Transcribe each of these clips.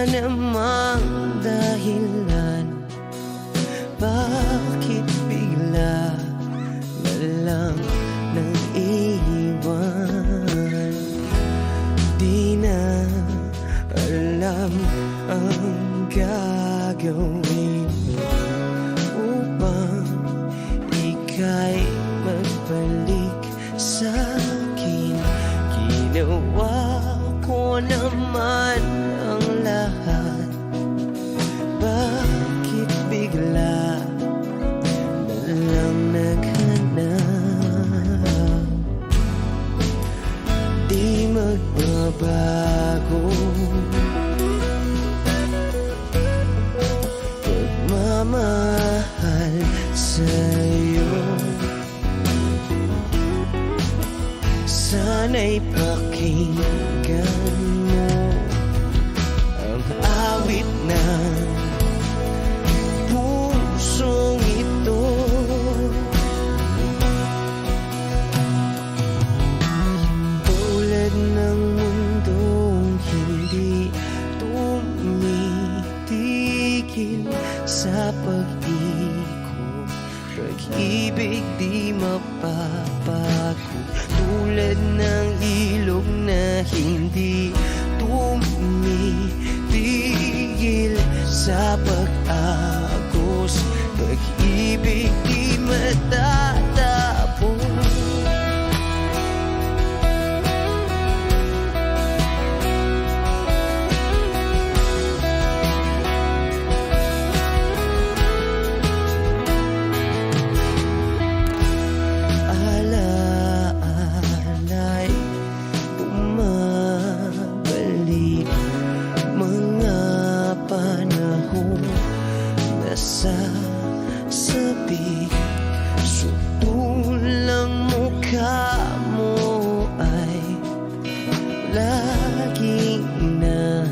namang dahilan, bakit bigla na lang nang iwan? Di na alam ang gagawin upang ika'y magbalik sa'kin. Ginawa ko naman ang lahat, bakit bigla na lang naghanap? Di magbabago pagmamahal sa'yo. Sana'y pakinggan mo ang awit ng pusong ito. Tulad ng mundong hindi tumitigil sa pag-ikot, pag-ibig di mapapago. Tulad ng ilog na hindi tumitigil sa pag-agos, pag-ibig di matatapos. Sasabi, sutulang mukha mo ay lagi na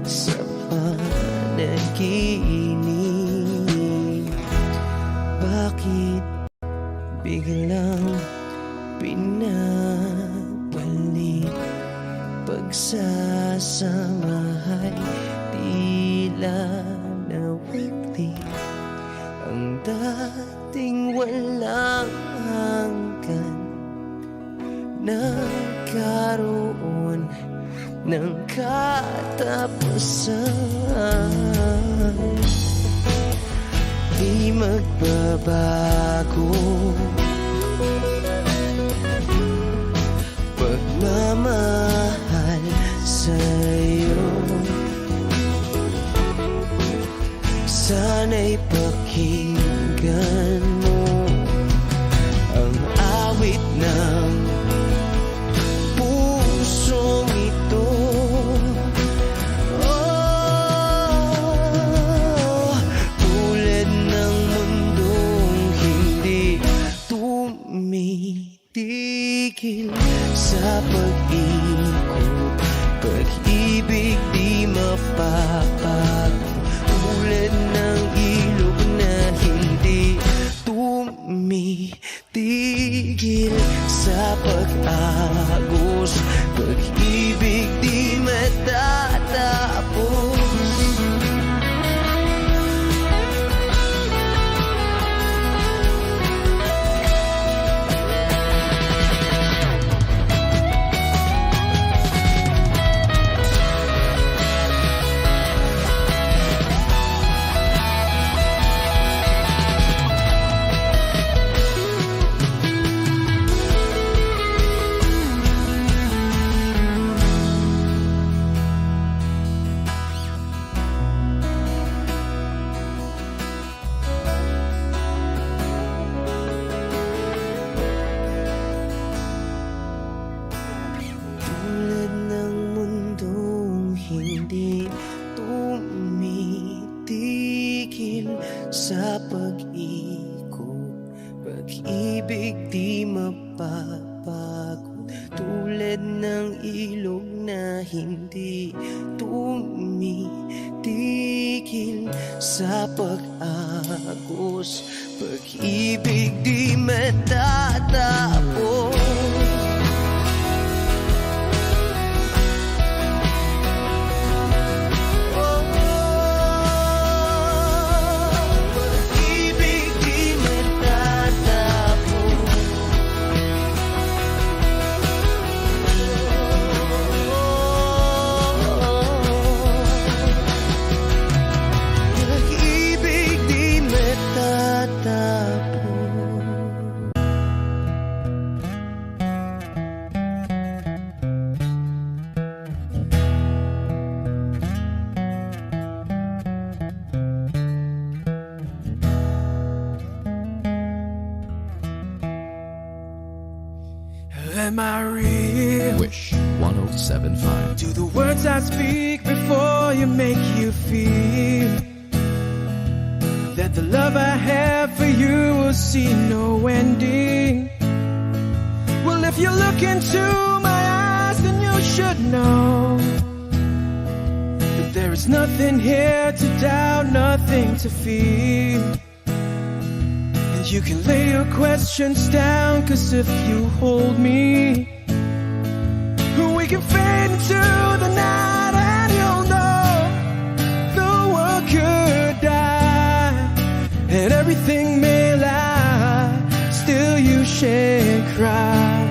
sa panaginip. Bakit biglang pinabalik? Pagsasamahay tila nawagli, ang dating walang hanggan nagkaroon ng katapusan. Di magbabago pagmamahal sa'yo. Sana'y pakinggan mo ang awit ng pusong ito. Oh, tulad ng mundong hindi tumitigil sa pag-ikot, pag-ibig di mapapago. Tulad ng ilog na hindi tumitigil sa pag-agos, pag-ibig di matatapos. Hindi tumitigil sa pag-ikot, pag-ibig di mapapagod. Tulad ng ilog na hindi tumitigil sa pag-agos, pag-ibig di matatapos. Oh, Am I real? Wish 107.5. Do the words I speak before you make you feel that the love I have for you will see no ending? Well, if you look into my eyes, then you should know that there is nothing here to doubt, nothing to feel. And you can lay your questions down, 'cause if you hold me, we can fade into the night, and you'll know the world could die and everything may lie, still you shan't cry.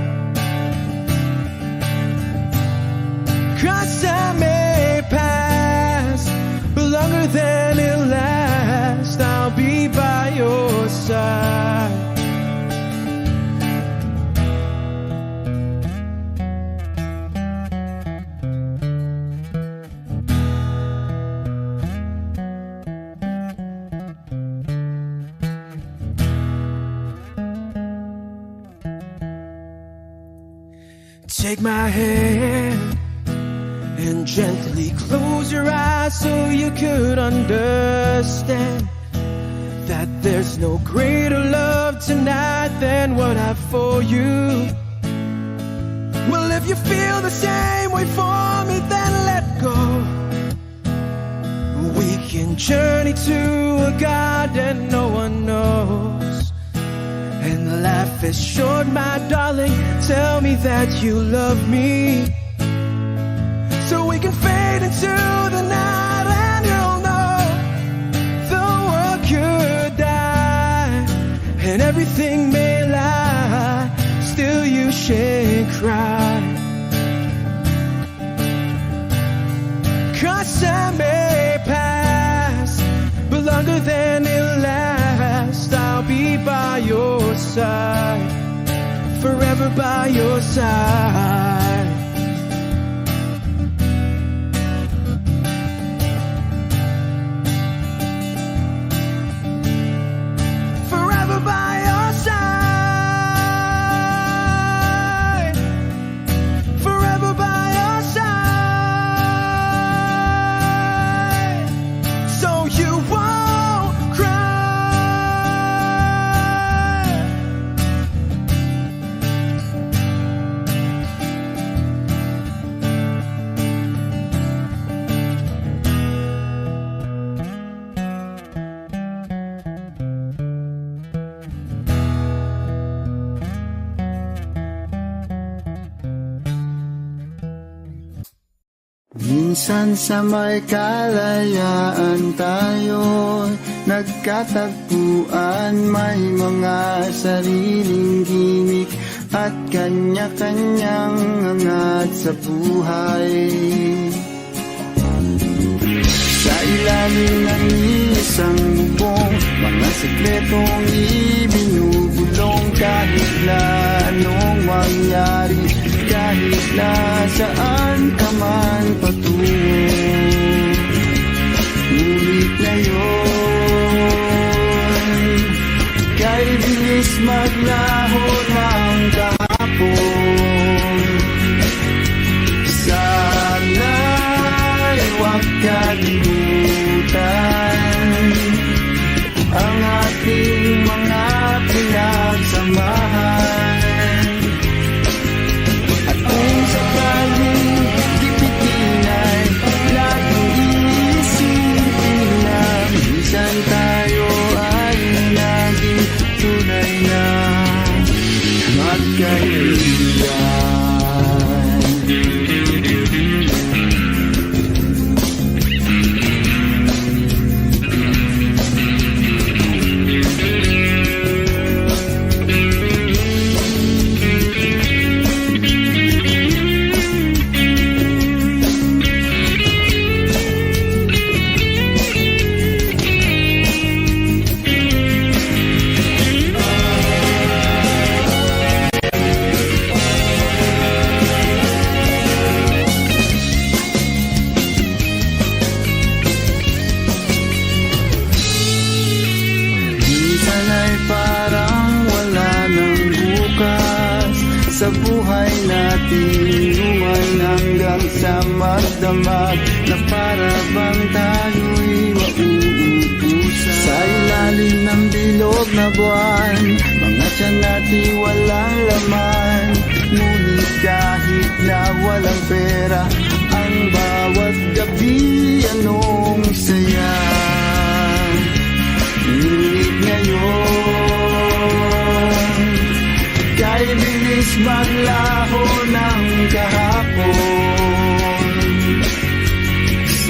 'Cause time may pass, but longer than it'll last, I'll be by your side. Take my hand and gently close your eyes so you could understand that there's no greater love tonight than what I have for you. Well, if you feel the same way for me, then let go. We can journey to a garden no one knows. And life is short, my darling, tell me that you love me, so we can fade into the night, and you'll know the world could die and everything may lie, still you shan't cry. 'Cause time may pass, but longer than it'll last, I'll be by your side, forever by your side. Forever by your side, forever by your side, so you won't cry. Minsan sa may kalayaan tayo nagkatagpuan, may mga sariling gimik at kanya-kanyang angat sa buhay. Sa ilalim ng isang bubong, mga sekretong ibinubulong, kahit na anong mangyari, kahit na saan ka man patungo. Ngunit ngayon, kay bilis maglaho ng kahapon. Sana'y huwag kalimutan ang ating mga pinagsamahan. At kung sakaling kipitin ay laging iisipin na minsan tayo ay naging tunay na magkaibigan. ating buwan hanggang sa magdamag na para bang tayo'y mauubusan. Sa ilalim ng bilog na buwan, mga tiyan natin walang laman. Ngunit kahit na walang pera, ang bawat gabi anong saya. Ngunit ngayon, kay bilis maglaho ng kahapon.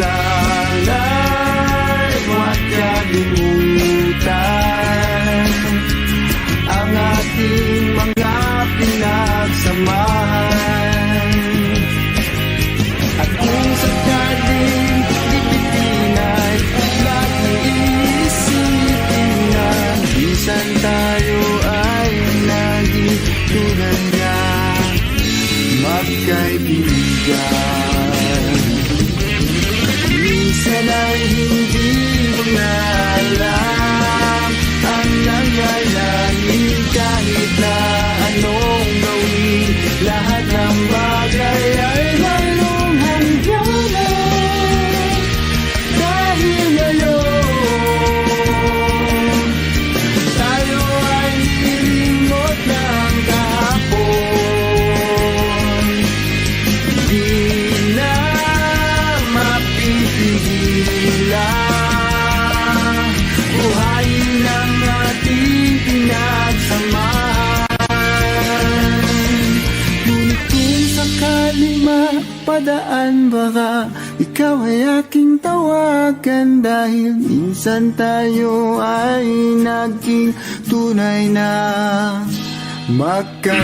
Sana'y huwag kalimutan ang ating mga pinagsamahan. At kung sakaling ipitin ay laging iisipin na minsan tayo ay naging tulad na magkaibigan. Minsan ay hindi mo na alam ang nangyayari kahit na anong gawin. Lahat ng bagay ay mayroong hangganan. Dahil ngayon, tayo ay nilimot ng kahapon. Di na mapipigilan, buhayin ang ating pinagsamahan. Ngunit kung sakali mapadaan, baka ikaw ay aking tawagan. Dahil minsan tayo ay naging tunay na magkaibigan.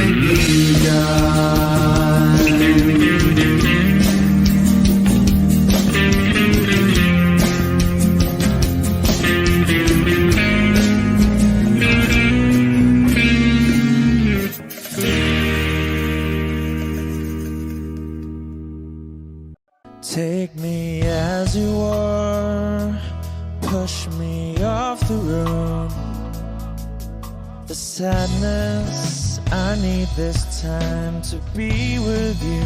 Take me as you are, push me off the road. The sadness, I need this time to be with you.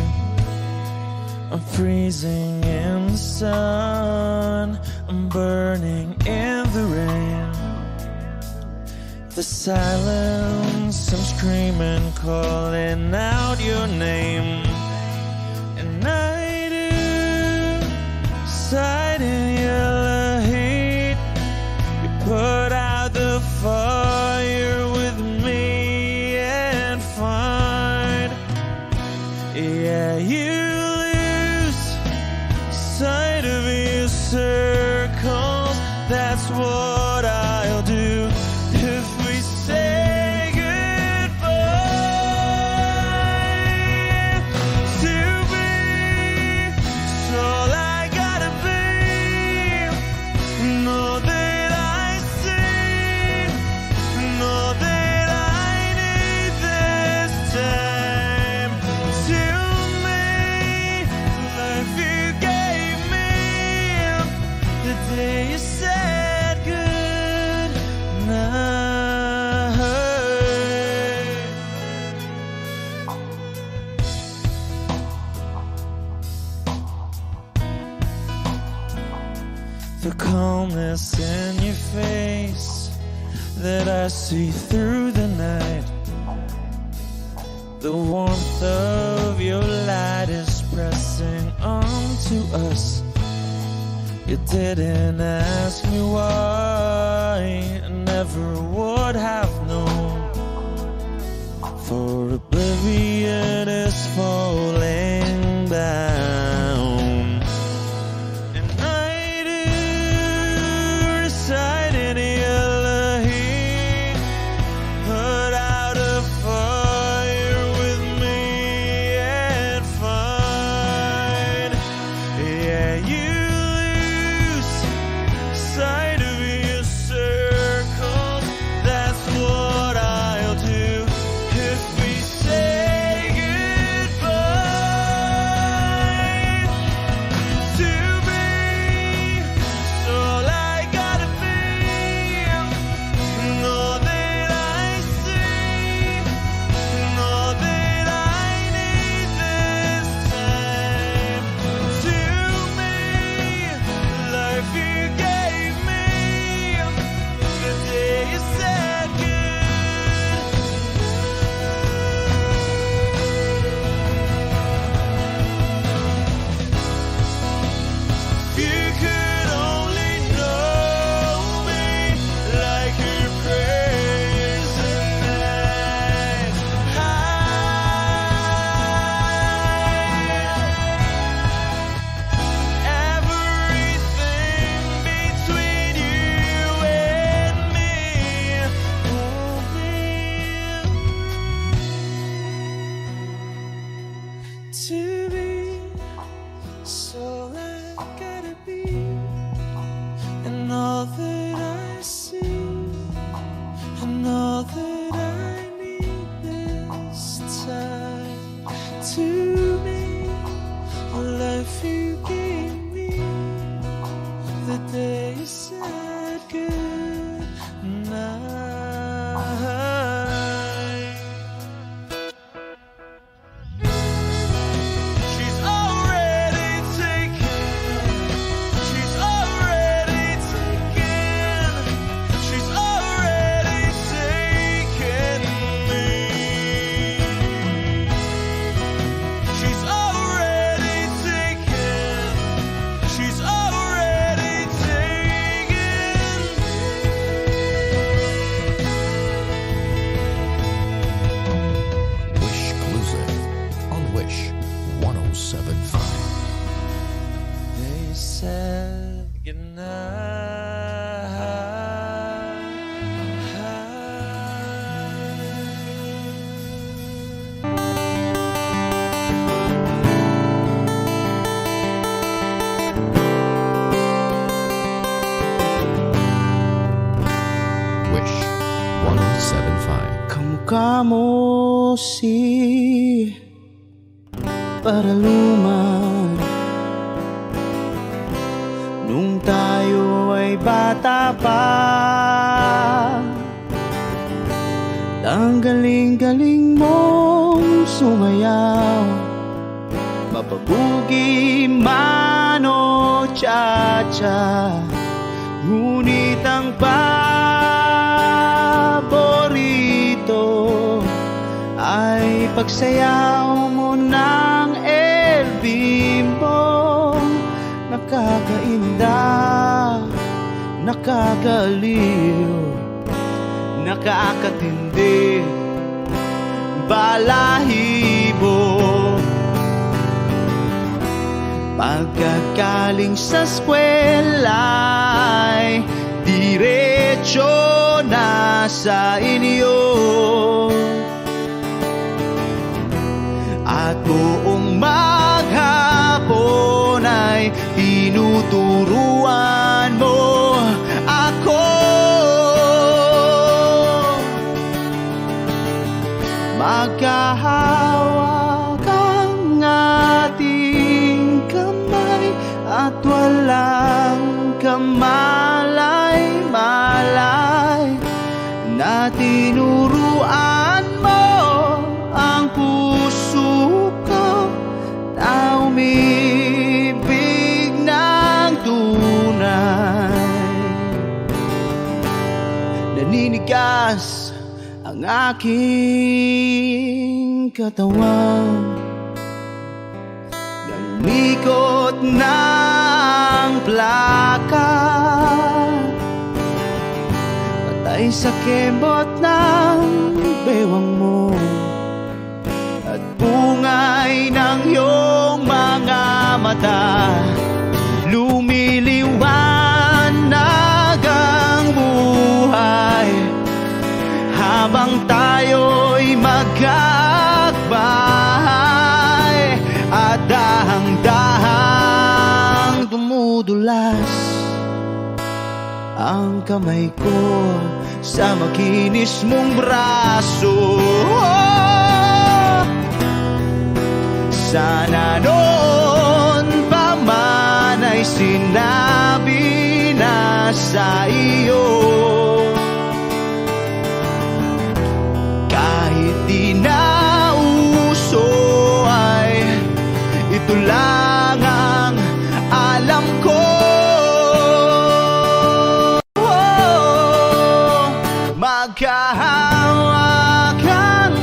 I'm freezing in the sun, I'm burning in the rain. The silence, I'm screaming, calling out your name. And I do, sight in yellow heat. You put out the fire with me and find, yeah, you lose sight of your circles. That's what I'll do if we say goodbye. To be, it's all I gotta be. Know that I see, know that I need this time. To me, life you gave me the day you said good night. The calmness in your face that I see through the night. The warmth of your light is pressing onto us. You didn't ask me why, I never would have known. For oblivion is falling down. And I do reside in yellow heat. Put out a fire with me and find, yeah, you lose sight of your circles. That's what I'll do if we say goodbye. They said good night. She's already taken. She's already taken. She's already taken me. She's already taken. She's already taken me. Wish Exclusive on Wish 1075. They said Wish 1075. Kamukha mo si Paraluman nung tayo ay bata pa. Ang galing-galing mong sumayaw, mapabugi man o cha-cha. Ngunit ang paborito ay pagsayaw mo ng El Bimbo. Nakakainda, nakakaliw, nakakatindi, balahibo. Pagkagaling sa eskwela'y diretso na sa inyo, at buong maghapon ay tinuturuan mo ako. Magkahawak ang ating kamay at walang kamalay-malay, na tinuruan mo ang puso ko na umibig ng tunay. Naninigas ang aking katawan, ikot ng plaka, patay sa kembot ng bewang mo at bungay ng iyong mga mata. Lumiliwanag ang buhay habang tayo'y magkakbahay, at dahang-dahang dumudulas ang kamay ko sa makinis mong braso. Sana noon pa man ay sinabi na sa iyo, kahit di na uso ay ito lang ang alam ko. Magkahawak ang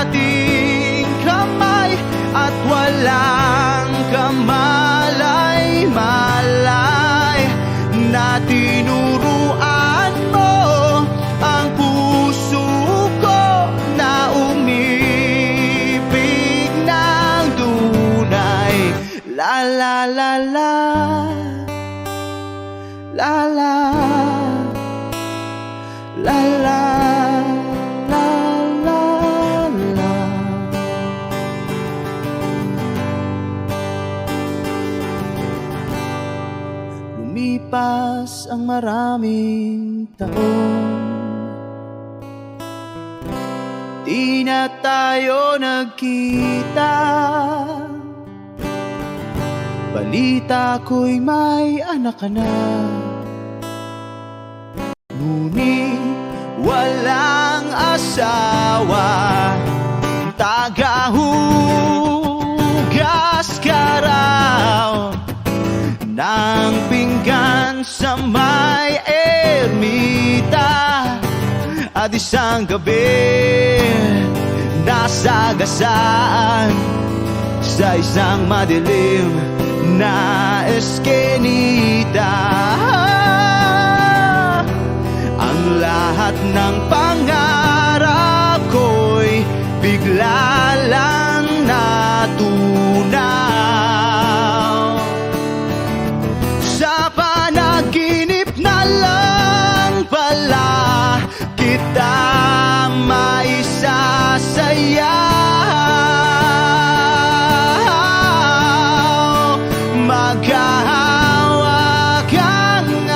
ating kamay at walang kamalay-malay, na tinuruan mo ang puso ko na umibig ng tunay. La la la la, la la, la la, la la, la. Lumipas ang maraming taon, di na tayo nagkita. balita ko'y may anak ka na. Ngunit walang asawa, tagahugas ka raw ng pinggan sa may ermita. At isang gabi nasagasaan sa isang madilim na eskenita. Ang lahat ng pangarap ko'y bigla lang natunaw. Sa panaginip na lang pala kita maisasayaw. Maghahawak ang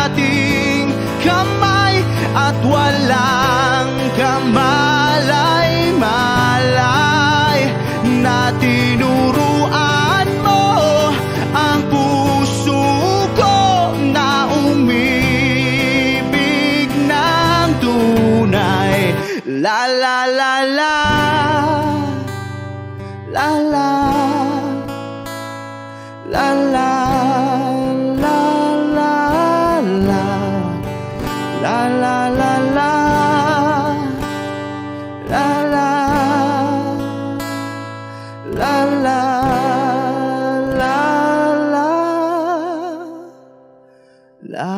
ating kamay at walang kamalay-malay na tinuruan mo ang puso ko na umibig ng tunay. La la la la, la la, la la, la la, la, la la la la, la la, la la, la la, la.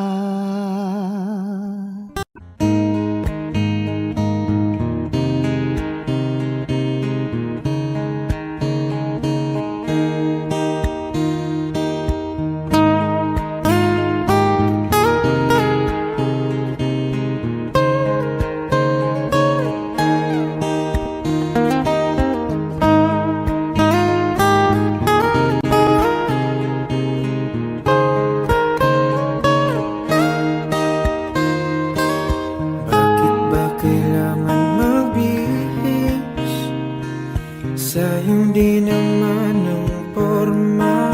Sayang di naman ang porma,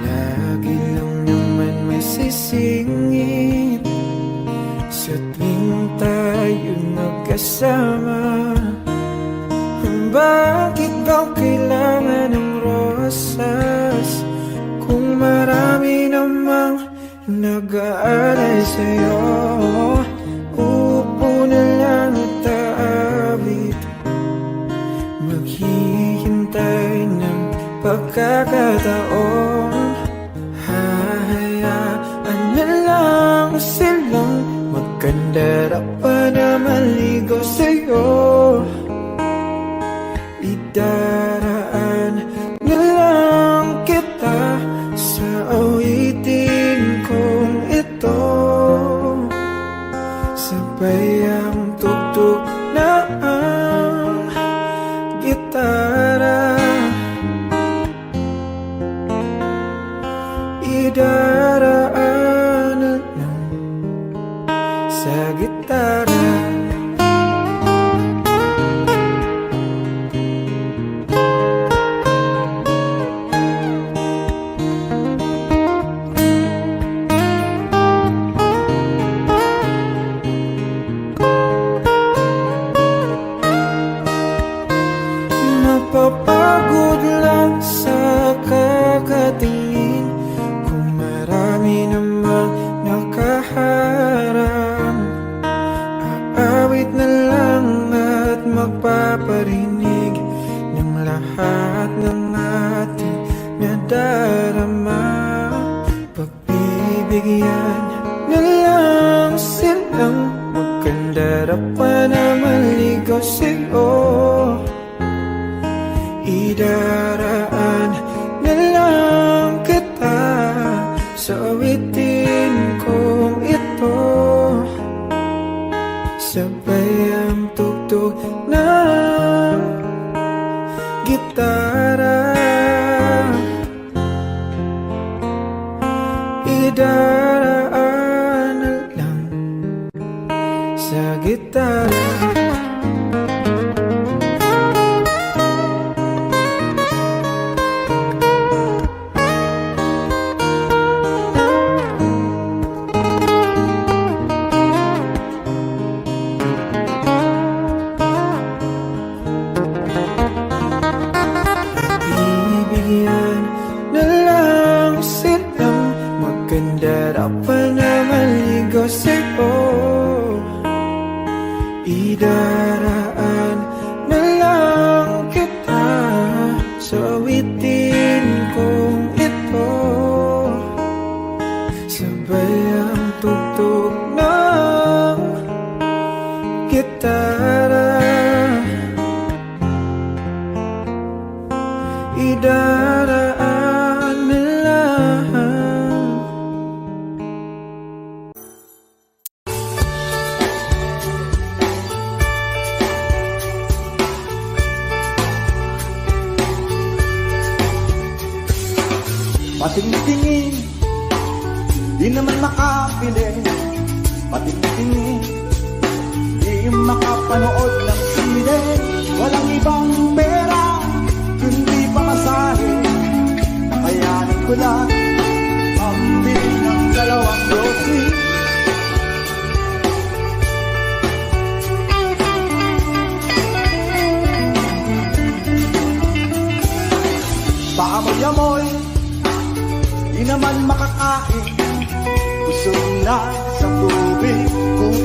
lagi lang naman may sisingit sa tuwing tayo magkasama. Bakit daw kailangan ng rosas kung marami namang nag-aalay sa'yo? Upo na lang at aawit, maghihintay ng pagkakataon. Hahayaan na lang silang magkandara pa na maligaw sa'yo. Idaraan na lang kita sa awitin kong ito. Sabay ang tugtog na ang gitara. Idaraan na lang sa gitara. Mapapagod lang sa kakatingin kung marami namang nakaharang. Aawit na lang at magpaparinig ng lahat ng ating nadarama. Pagbibigyan na lang silang magkandara pa na maligaw sa'yo. Idaraan na lang kita sa awitin kong ito. Sabay ang tugtog ng gitara. Idaraan na lang sa gitara. Sarap pa na maligo sa'yo. Idaraan na lang kita sa awitin kong ito. Sabay ang tugtog ng gitara. Idaraan na lang. Patingin-tingin, di naman makabili. Patingin-tingin, di makapanood ng sine. Walang ibang pera, kundi pamasahe. Nakayanin ko lang pambili ng 2 grocery. Paamoy-amoy, di naman makakain. Busog na sa tubig,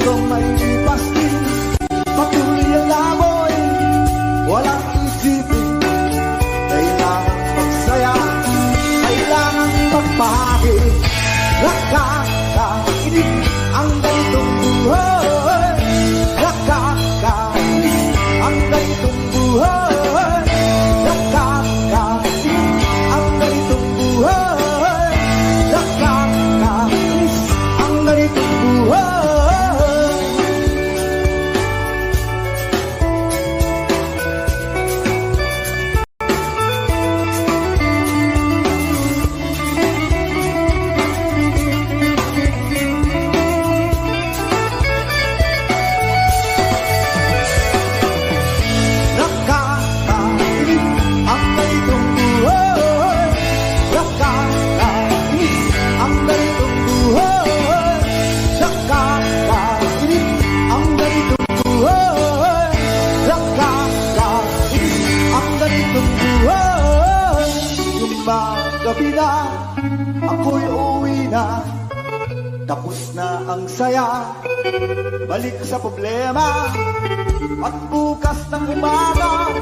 kung may pastil. Patuloy ang laboy, walang isipin. Kailangan magsaya, kailangan magpahi. Nakakainis ang ganitong buhay. Nakakainis ang ganitong buhay. Nakakainis ang ganitong buhay. Nakakainis ang ganitong buhay. Gabi na, ako'y uwi na. Tapos na ang saya, balik sa problema. At bukas ng umaga,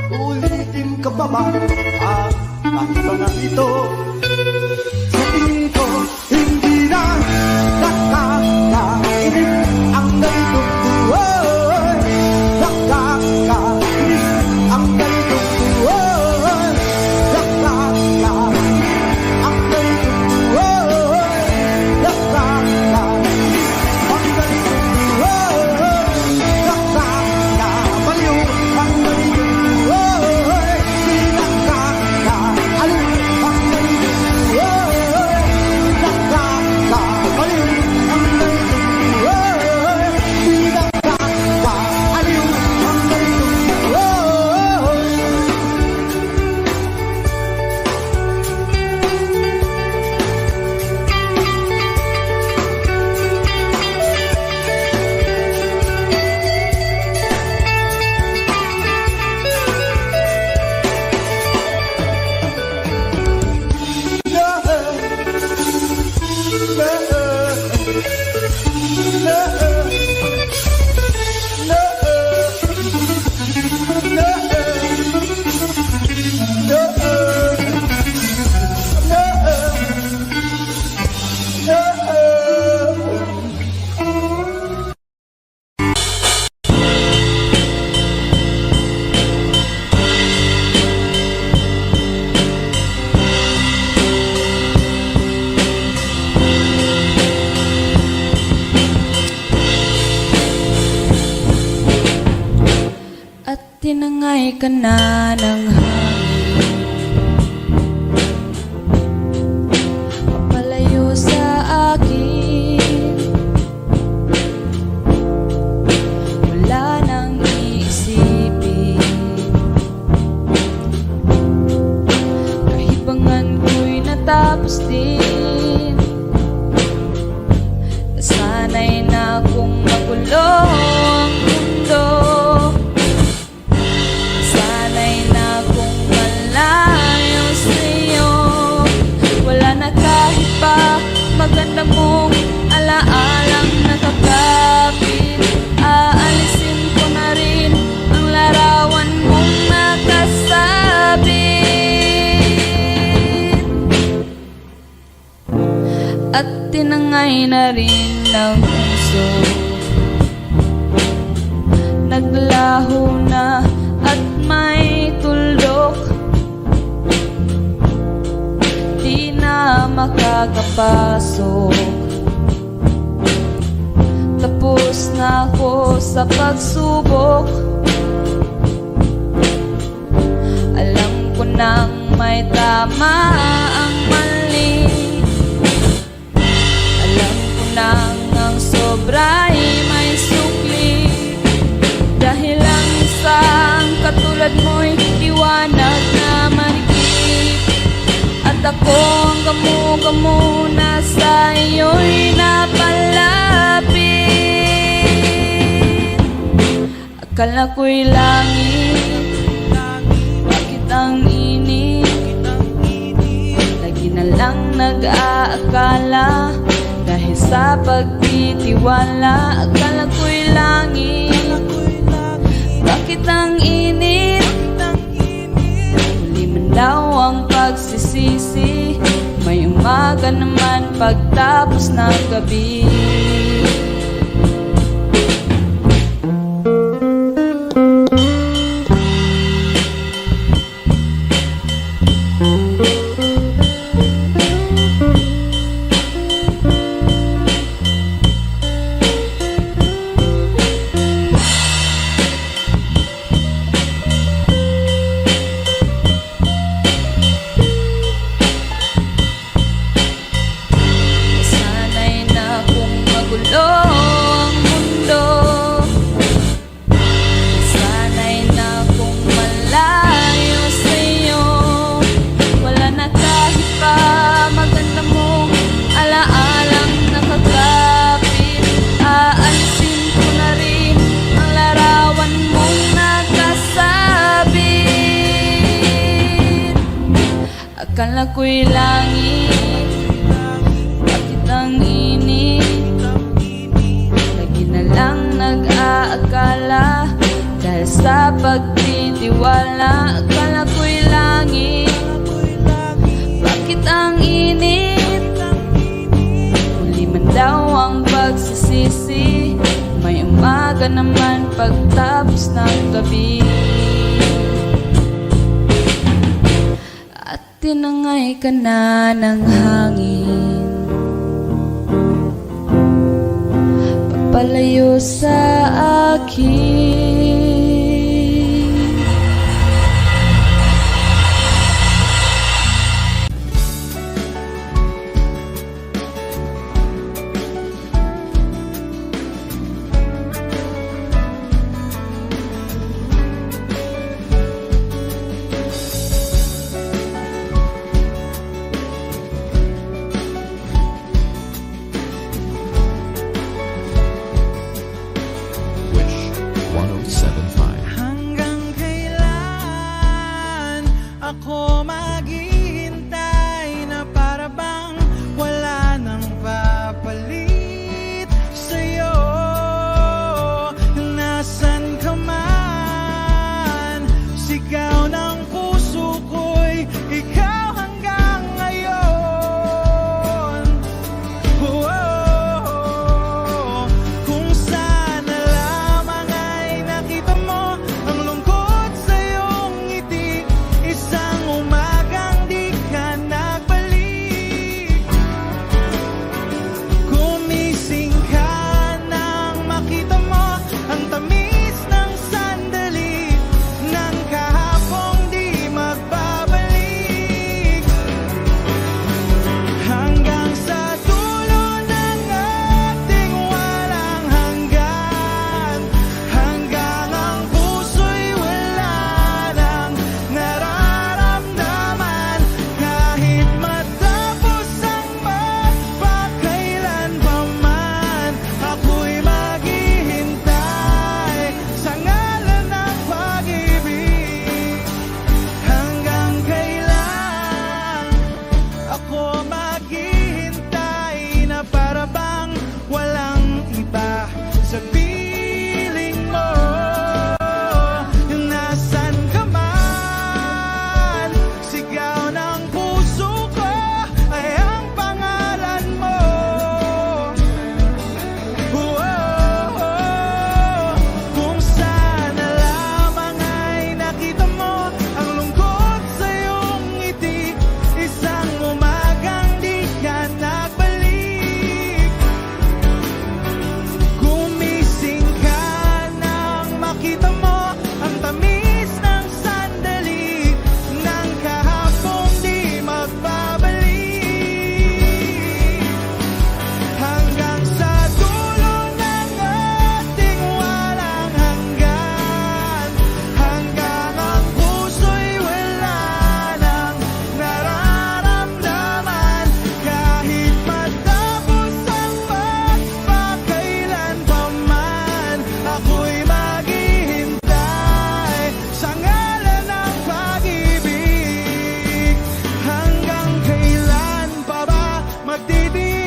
ulitin ka pa ba ang mga ito? Sa tingin ko, hindi na nakakainis ang ganitong buhay. Nakakainis ang ganitong buhay. Tinangay ka na ng hangin, papalayo sa akin. Wala nang iisipin, kahibangan ko'y natapos din. Nasanay na akong magulo ang mundo. maganda mong alaalang nakakapit. Aalisin ko na rin ang larawan mong nakasabit. At tinangay na rin ng puso, naglaho na at may tuldok, di na makakapasok. Tapos na ako sa pagsubok, alam ko nang may tama ang mali. Alam ko nang ang sobra'y may sukli. Dahil ang isang katulad mo'y liwanag na marikit, at ako ang gamo-gamo na sa iyo'y napalapit. Akala ko'y langit, bakit ang init? Lagi na lang nag-aakala, dahil sa pagtitiwala. Akala ko'y langit, bakit ang init? Huli man daw ang pagsisisi, may umaga naman pagtapos ng gabi. Ang mundo, sana'y na kung malayo sa'yo. Wala na kahit pa maganda mong alaalang nakakapit. Aalisin ko na rin ang larawan mong nakasabit. Akala ko'y langit, bakit ang init? Lang nag-aakala, dahil sa pagtitiwala. Akala ko'y langit, bakit ang init? Huli man daw ang pagsisisi, may umaga naman pagtapos ng gabi. At tinangay ka na ng hangin, palayo sa akin. Wish 107.5.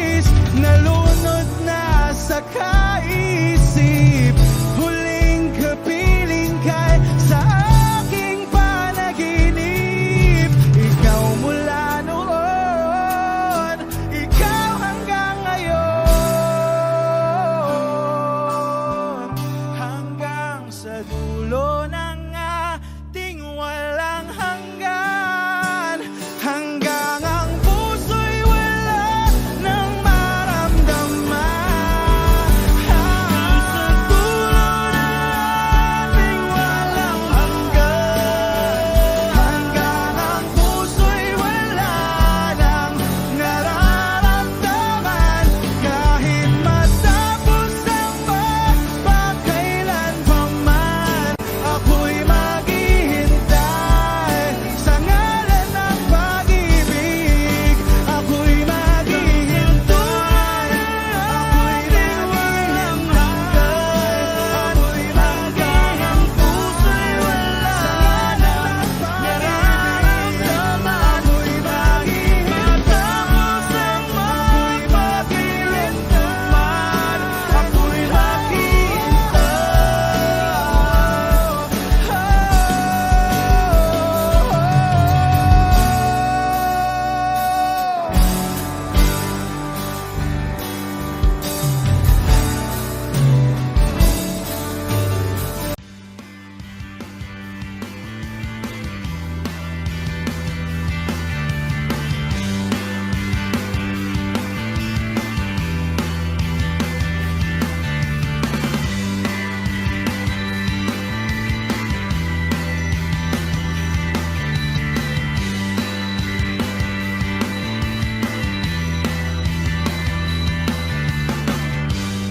labis, nalunod na sa kaisip. Huling kapiling kay sa aking panaginip. Ikaw mula noon, ikaw hanggang ngayon, hanggang sa dulo ng ating walang hanggan. Hanggang ang puso'y wala nang maramdaman. Hanggang sa dulo ng ating walang hanggan. Hanggang ang puso'y wala nang nararamdaman. Kahit matapos ang pagkakailan pa man, ako'y maghihintay sa ngalan ng pag-ibig. Ako'y maghihintay, ako'y di walang hanggan. Ako'y hanggang ang puso'y wala nang nararamdaman. Ako'y maghihintay, ako'y maghihintay, ako'y maghihintay.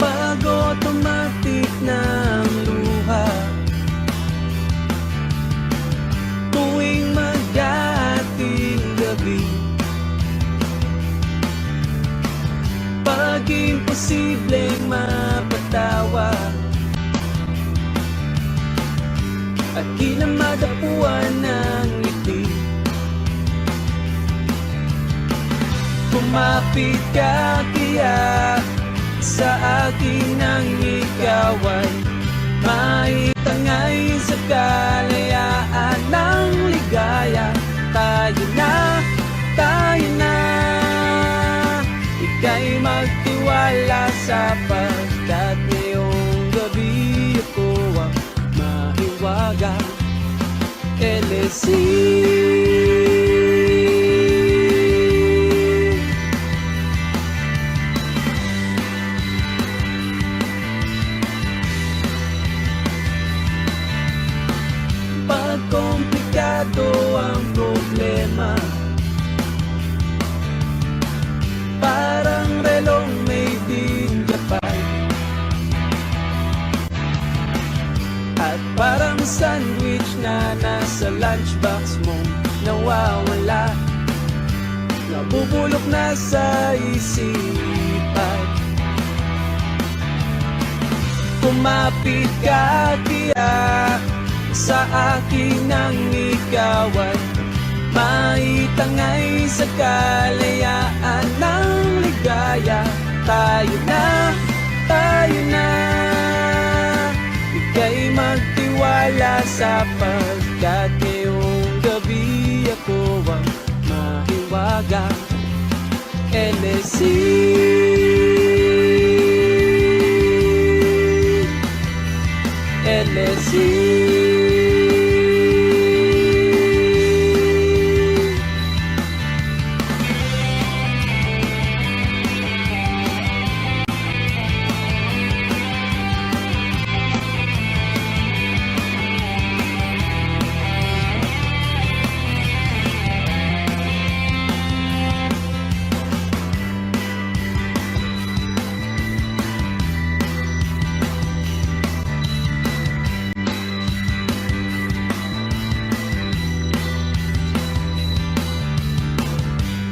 Pag-automatic ng luha tuwing mag-ating gabi. Pag-imposibleng mapatawa at kinamadapuan ng ngiti. Kumapit ka kaya sa akin ang ikaw ay maitangay sa kalayaan ng ligaya. Tayo na, ika'y magtiwala sapagkat ngayong gabi ako ang mahiwaga. LSC pag komplikado ang problema, parang relong made in Japan, at parang sandwich na nasa lunchbox mo nawawala, nabubulok na sa isipan. Kumapit ka kaya sa akin ang ikaw ay maitangay sa kalayaan ng ligaya. Tayo na, ika'y magtiwala sapagkat ngayong gabi ako ang mahiwaga. LSC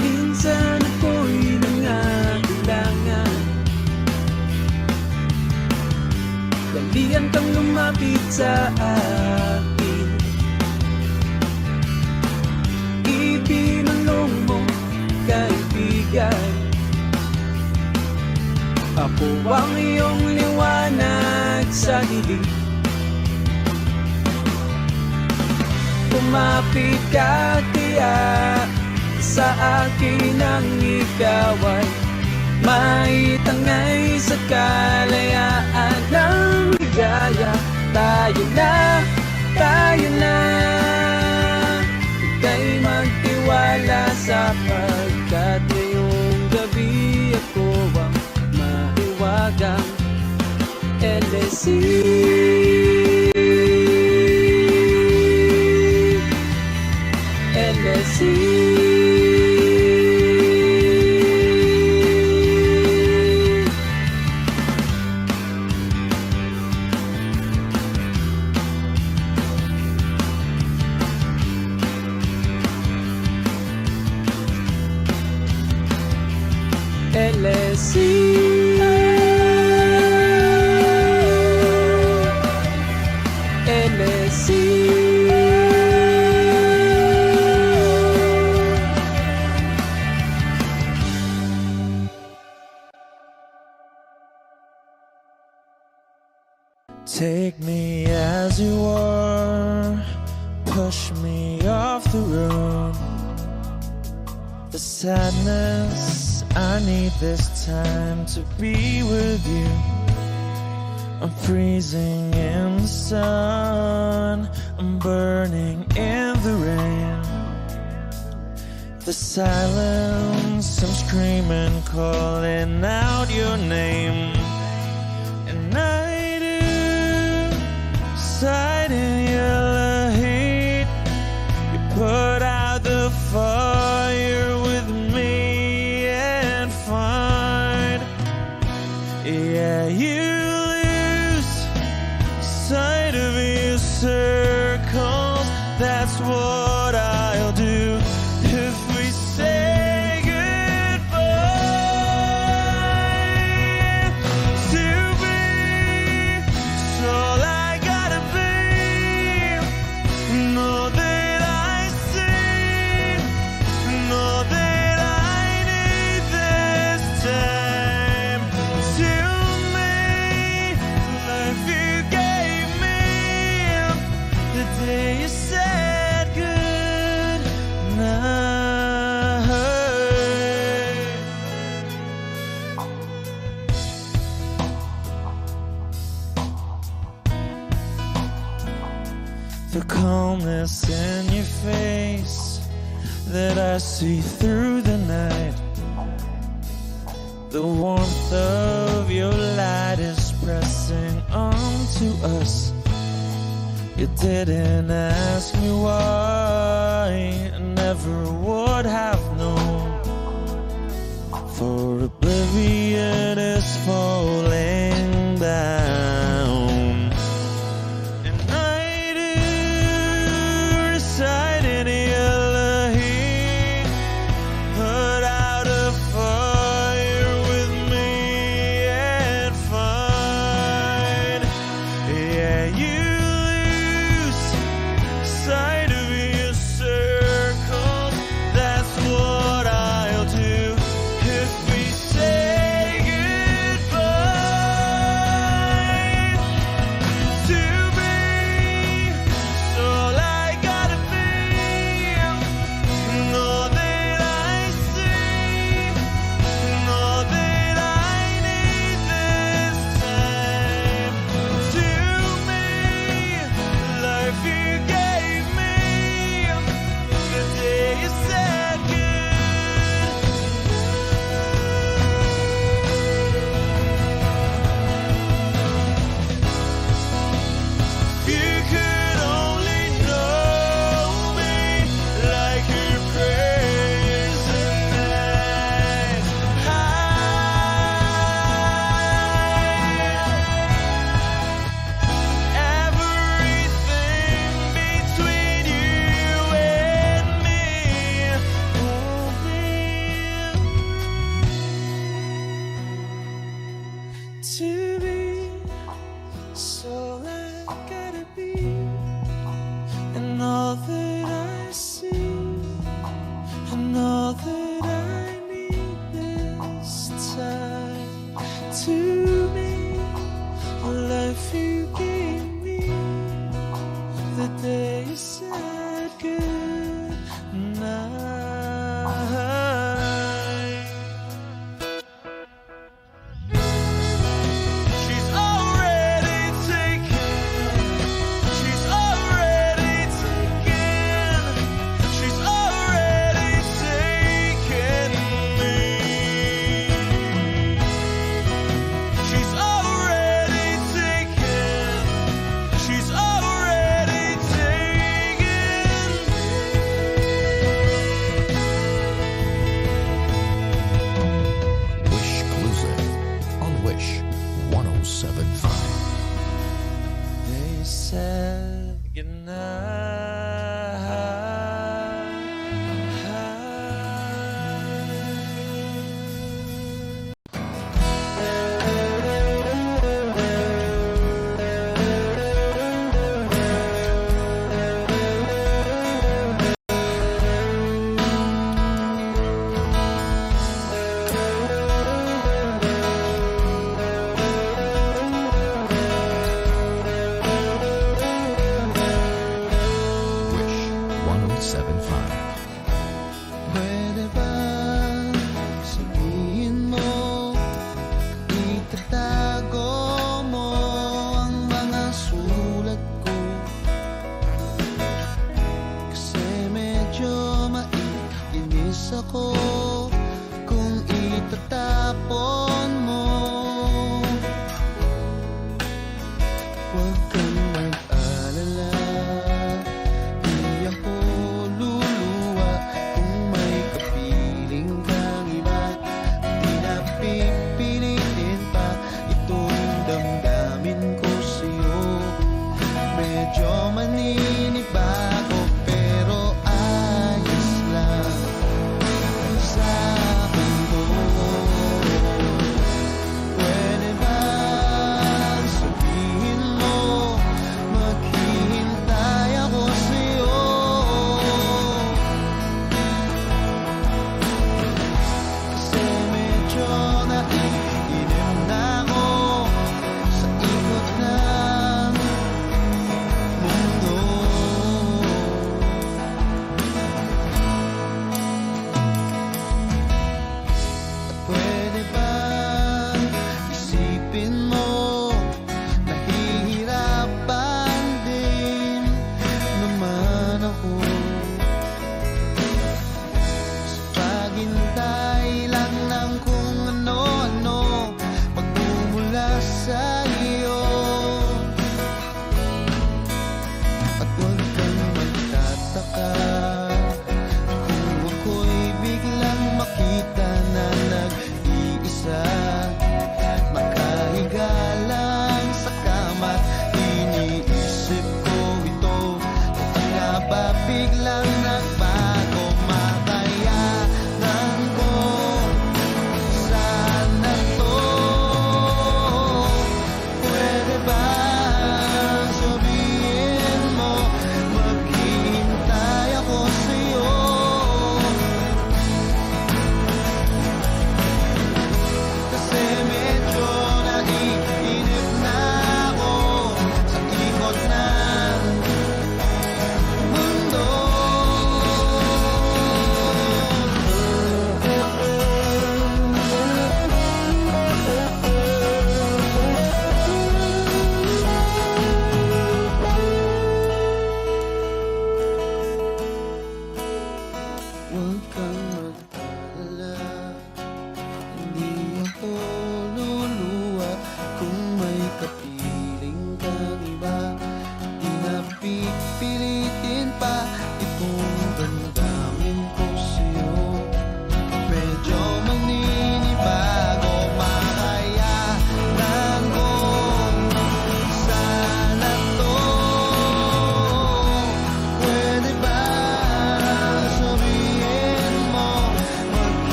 minsan ako'y nangangailangan, dalian kang lumapit sa akin. Ibinulong mo, kaibigan, Ako ang iyong liwanag sa dilim. Kumapit ka tiyak sa akin ang ikaw ay maitangay sa kalayaan ng ligaya. Tayo na ika'y magtiwala sapagkat ngayong gabi ako ang mahiwagang LSC. Take me as you are, push me off the road. The sadness, I need this time to be with you. I'm freezing in the sun, I'm burning in the rain. The silence, I'm screaming, calling out your name. And I do, sight in yellow heat. You put out the fire with me and find, yeah, you lose sight of your circles. That's what I'll do if we say goodbye. To be, it's all I gotta be. Know that I see, know that I need this time. To me, life you gave me the day you said good night. The calmness in your face that I see through the night. The warmth of your light is pressing onto us. You didn't ask me why, I never would have known. For oblivion is falling down. And I do reside in yellow heat. Put out a fire with me and find, yeah, you lose sight of your circles. That's what I'll do if we say goodbye. To be, it's all I gotta be. Know that I see, know that I need this time. To me, life you gave me the day you said good. You could only know me like your prayers at night. Everything between you and me won't be to be. So I gotta be, and all that I see, and all that I need this time. to me, the life you gave me, the day you said good night. She's already taken. She's already taken. She's already taken me. She's already taken. She's already taken me. Wish Exclusive on Wish 1075. They said goodnight.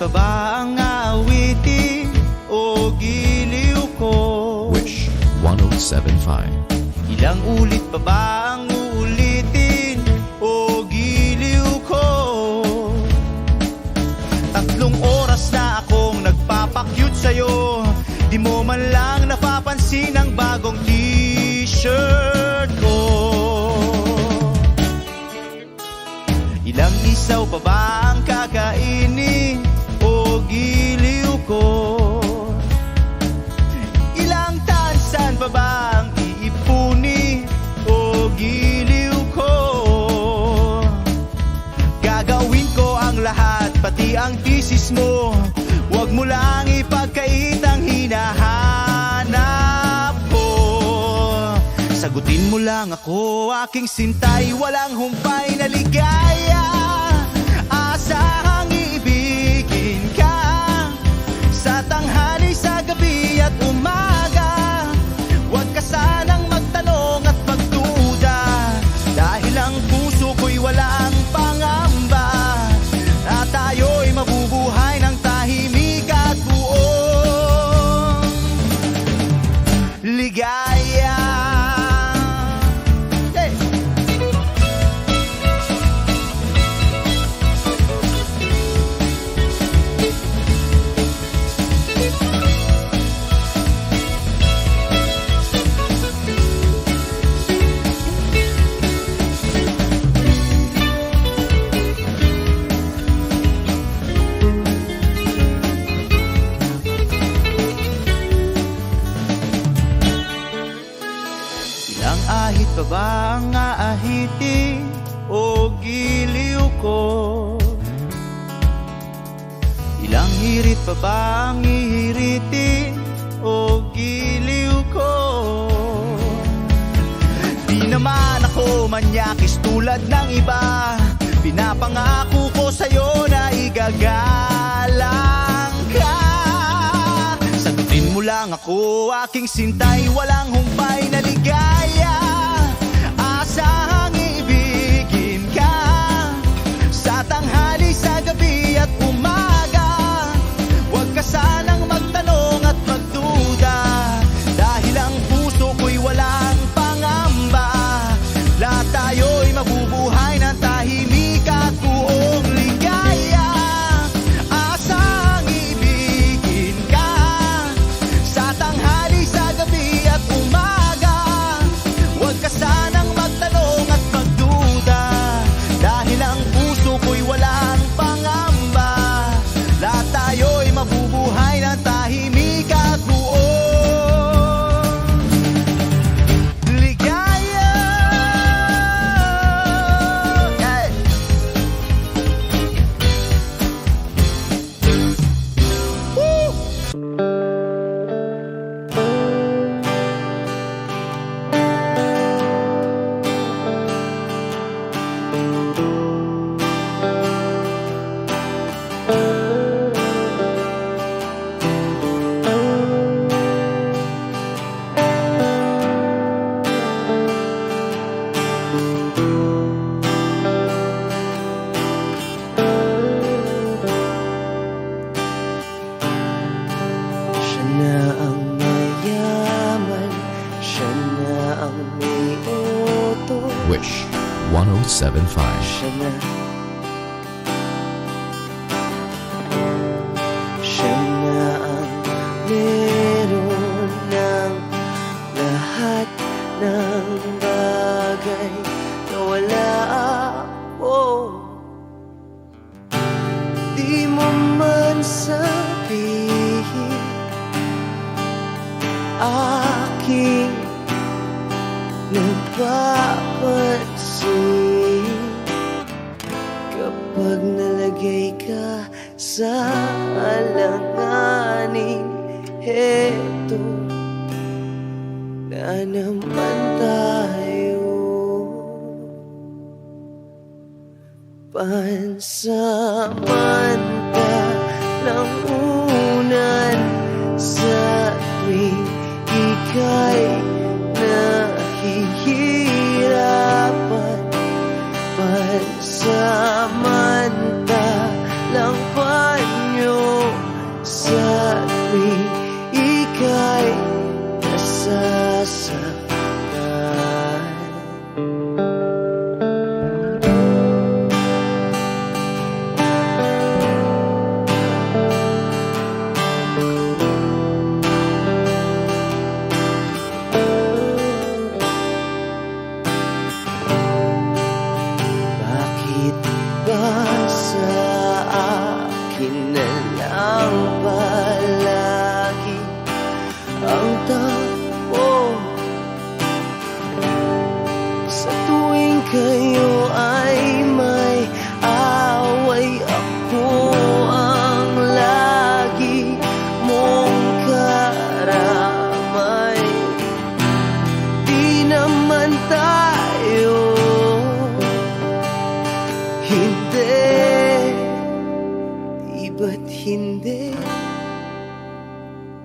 pa ba ang aawitin o giliw ko? Wish 1075. Ilang ulit pa ba ang uulitin o giliw ko? 3 oras na akong nagpapakyut sa'yo, di mo man lang napapansin ang bagong t-shirt ko. Ilang isaw pa ba ang kakainin o giliw ko? Ilang tansan pa ba ang iipuni o giliw ko? Gagawin ko ang lahat, pati ang thesis mo. Huwag mo lang ipagkait ang hinahanap ko. Sagutin mo lang ako, aking sintay, walang humpay na ligaya. Asahang iibigin ka sa tanghali, sa gabi at umaga. Huwag ka sanang magtanong at magduda, dahil ang puso ko'y walang pangamba, at tayo'y mabubuhay ng tahimik at buong ligaya. Hey! Ilang ahit pa ba ang aahitin o giliw ko? Ilang hirit pa ba ang ihiritin o giliw ko? Di naman ako manyakis tulad ng iba, pinapangako ko sa'yo na igagalang ka. Sagutin mo lang ako, aking sintay, walang humpay na ligaya. Asahang iibigin ka sa tanghali, sa gabi at umaga. Huwag ka sanang magtanong at magduda, dahil ang puso ko'y walang pangamba. Lahat tayo'y mabubuhay ng tahimik at buong ligaya. Asahang iibigin ka sa tanghali, sa gabi at umaga. Huwag ka sanang magtanong at magduda, dahil ang puso ko'y walang pangamba. Lahat tayo'y mabubuhay ng tahimik at buong ligaya. Hey! Woo! Siya na ang mayaman, siya na ang may utos. Wish 1075. Siya na. Siya na ang meron ng lahat ng bagay na wala ako. Di mo man sabihin, aking napapansin kapag nalagay ka sa alanganin. Heto na naman tayo, pansamantalang unan sa tuwing ika'y nahihirapan. Pansamantalang panyo kayo ay may away, ako ang lagi mong karamay. Di naman tayo, hindi, di ba't hindi?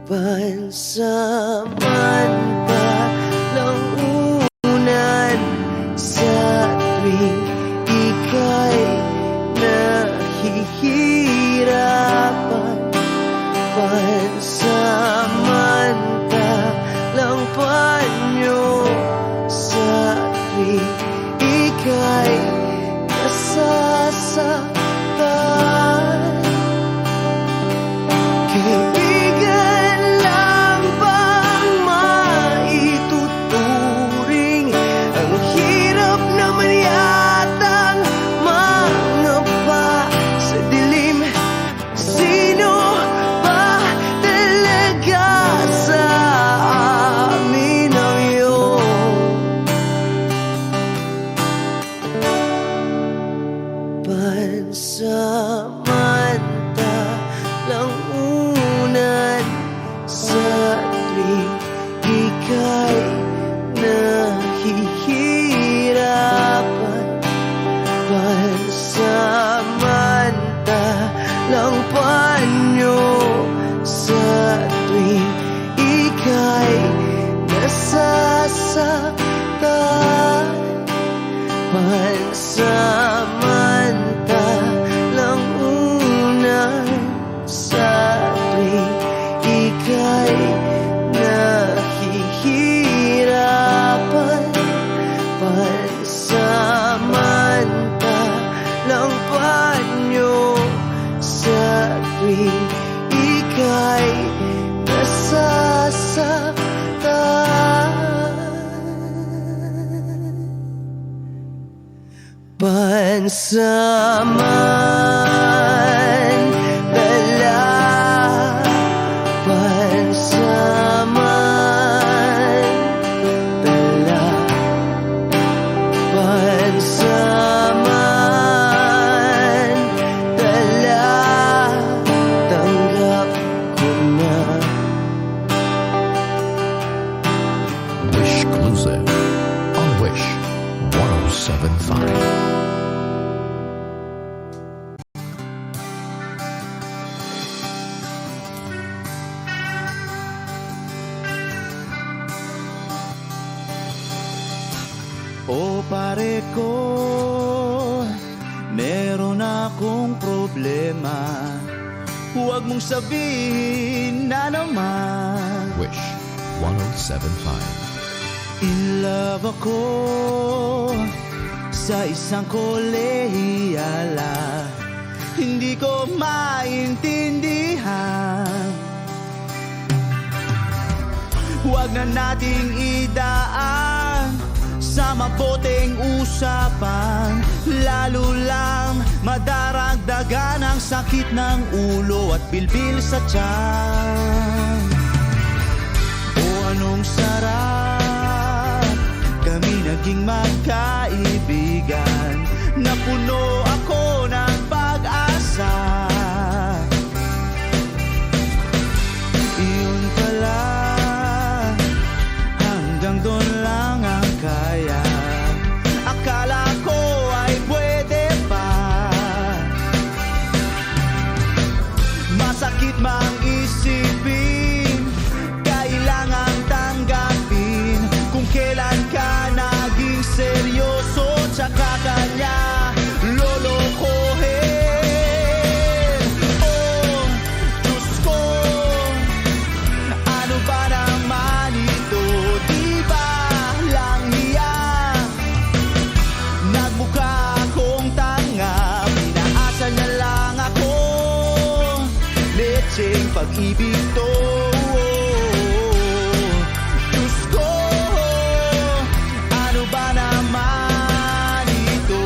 Pansamantalang unan sa tuwing ika'y nahihirapan. Pansamantalang panyo sa tuwing ika'y nasasaktan. Kaibigan lang bang maituturing? Ang hirap naman yatang mangapa sa dilim. Sino ba talaga sa amin ang iyong pansamantalang unan sa tuwing ika'y nahihirapan? Pansamantalang panyo sa tuwing ika'y nasasaktan. Pansamantalang unan sa tuwing ika'y nahihirapan. Pansamantalang panyo sa tuwing ika'y nasasaktan. Pansamantala, pansamantala, pansamantala, tanggap ko na. Wish Exclusive on Wish 107.5. O pare ko, meron akong problema. Huwag mong sabihin na naman. Wish 107.5. In love ako sa isang kolehiyala. Hindi ko maintindihan. Huwag na nating idaan sa maboteng usapan, lalo lang madaragdagan ang sakit ng ulo at bilbil sa tiyan. O anong sarap kami naging magkaibigan, na puno ako ng pag-asa. Iyon pala, hanggang doon lang ang kaya. Akala ko ay pwede pa. Masakit mang isipin, kailangan tanggapin kung kailan ka naging seryoso, tsaka kanya lolokohin. Oh, Diyos ko, ano ba naman ito? Di ba lang hiya? Nagmukha akong tanga, pinaasa niya lang ako. Lecheng pag-ibig to. Diyos ko, ano ba naman ito?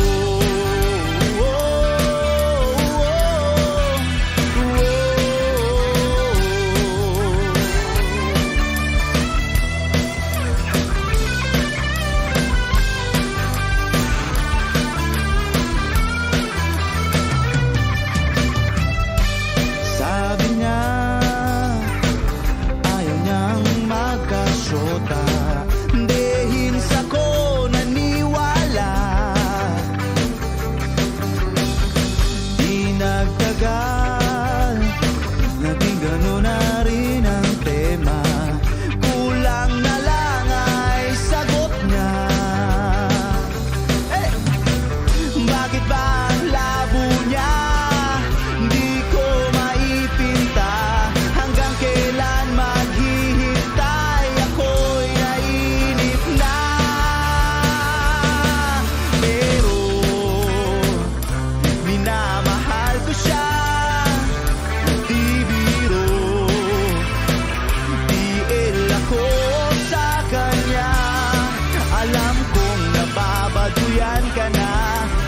nasasaktan ka na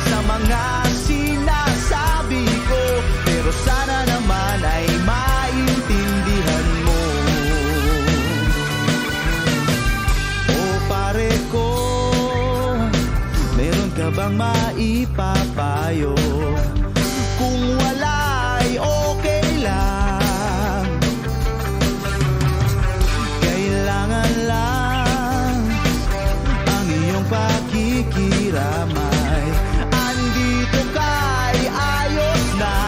sa mga sinasabi ko, pero sana naman ay maintindihan mo. O pare ko, meron ka bang maipapayo? Kung wala ay okay lang, kailangan lang ang iyong pakikiramay. Andito ka'y ayos na.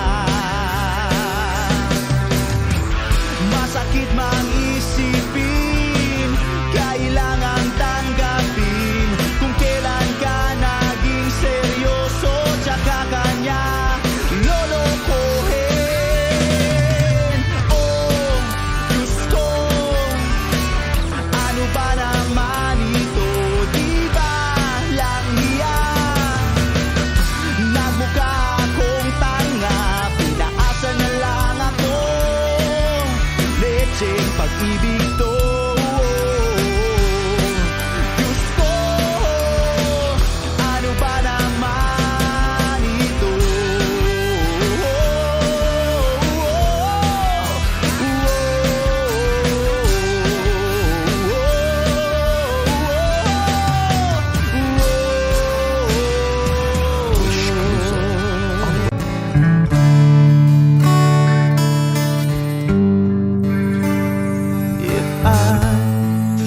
Masakit mang isipin, kailangan tanggapin kung kailan ka naging seryoso, tsaka kanya lolokohin. Oh, Diyos ko, ano ba naman ito? Di ba lang hiya? Nagmukha akong tanga, pinaasa na lang ako. Lecheng pag-ibig to. Diyos ko, ano ba naman ito? Wish Cruiser on If I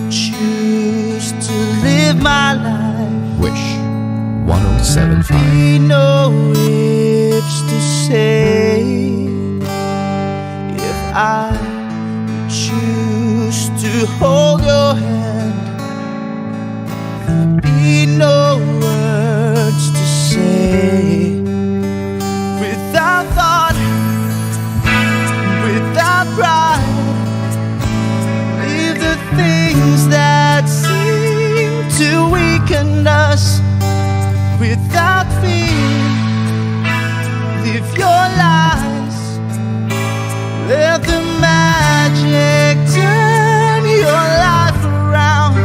choose to live my life, Wish 1075. be no ifs to say. If I choose to hold your hand, be no words to say. Without thought, without pride, leave the things that seem to weaken us. Without fear, live your lies. Let the magic turn your life around.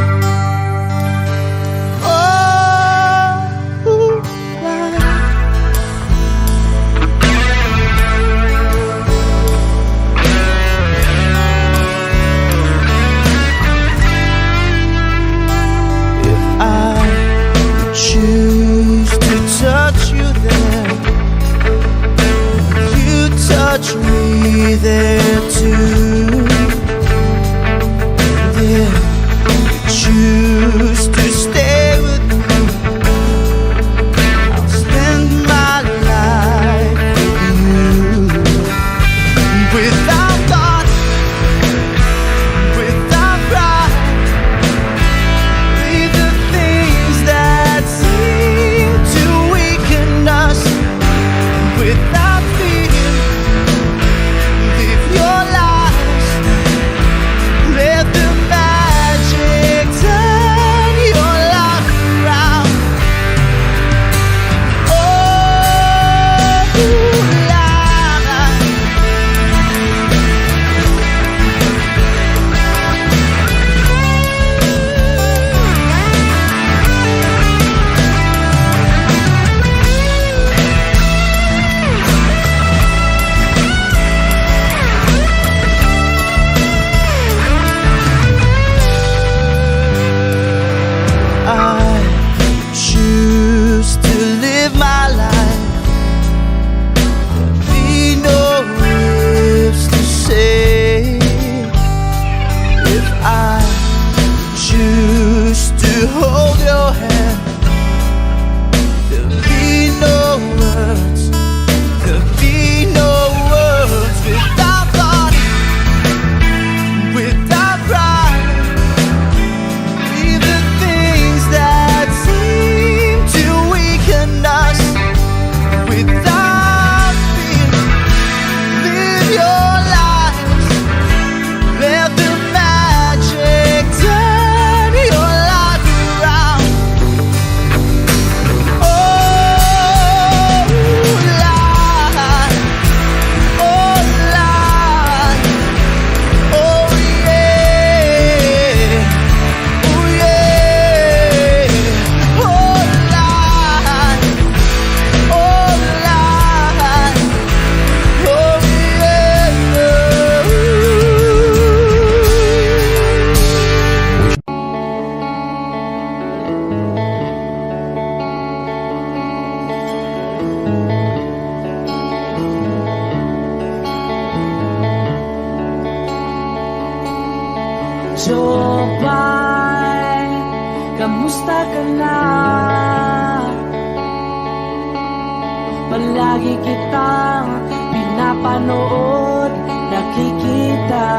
Palagi kitang pinapanood, nakikita.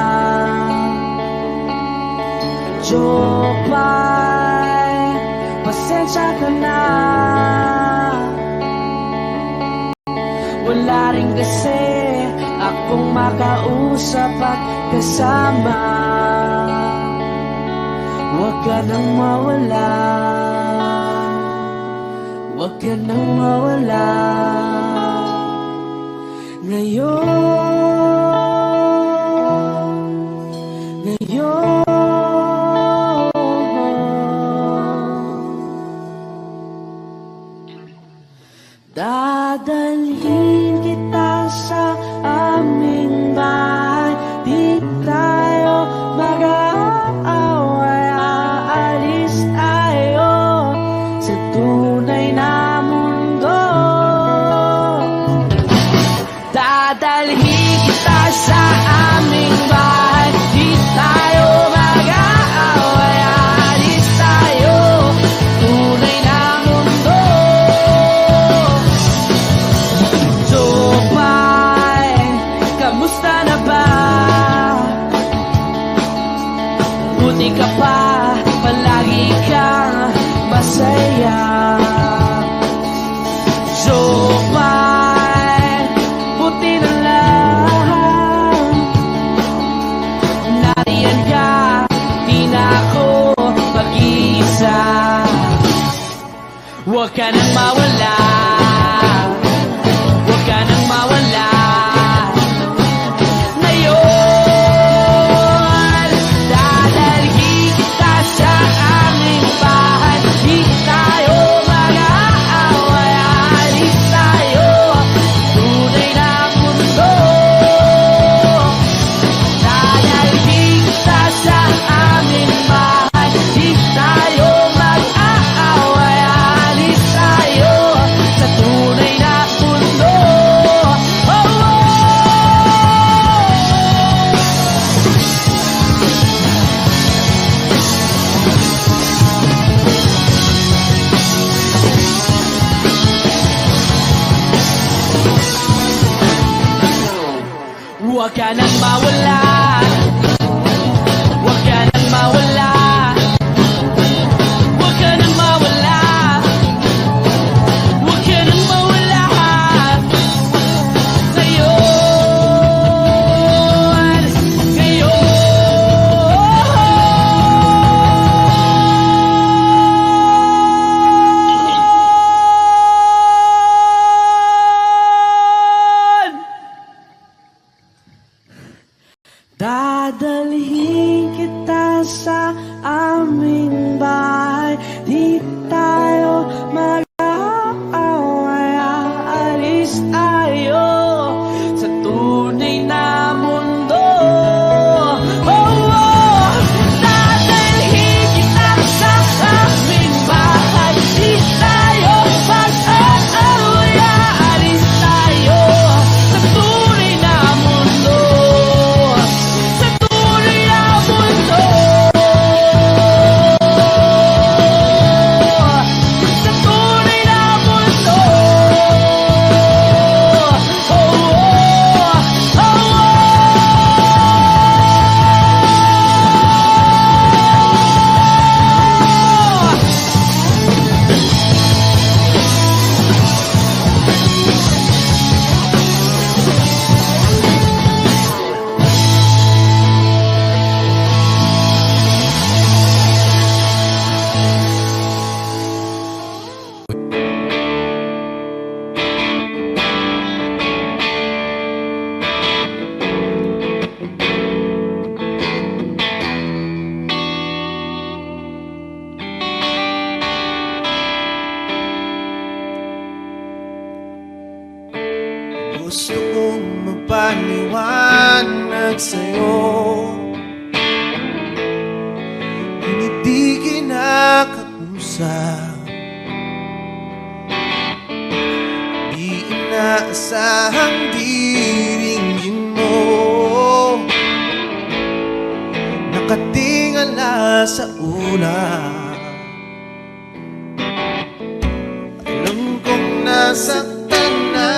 Jopay, pasensya ka na. Wala rin kasi akong makausap at kasama. Huwag ka nang mawala, huwag ka nang mawala. Ngayon dadalhin kita sa aming bahay. Di tayo mag-aaway, aalis tayo sa tunay na mundo. Dadalhin kita sa aming bahay. Di tayo mag-aaway, aalis tayo tunay na mundo. Jopay, kamusta na ba? Buti ka pa, palagi kang masaya. Jopay, buti na lang nariyan ka, di na ako mag-iisa. Huwag ka nang mawala, huwag ka nang mawala. Ngayon, dadalhin kita sa aming bahay. Di tayo mag-aaway, aalis tayo tunay na mundo. Dadalhin kita sa aming bahay. Di tayo mag-aaway, aalis tayo sa tunay na mundo. Oh, oh. Huwag ka nang mawala, huwag ka nang mawala, huwag ka nang mawala, huwag ka nang mawala. Ngayon, dadalhin kita sa aming bahay. Di tayo mag-aaway, aalis tayo sa tunay na mundo. Oh, oh. Dadalhin kita sa aming bahay. Di tayo mag-aaway, aalis tayo sa tunay na mundo. Sa tunay na mundo. Sa tunay na mundo. Oh, oh, oh, Gusto kong magpaliwanag sa'yo, hindi kinakausap, di inaasahang diringgin mo, nakatingala sa ulap. Alam kong nasaktan na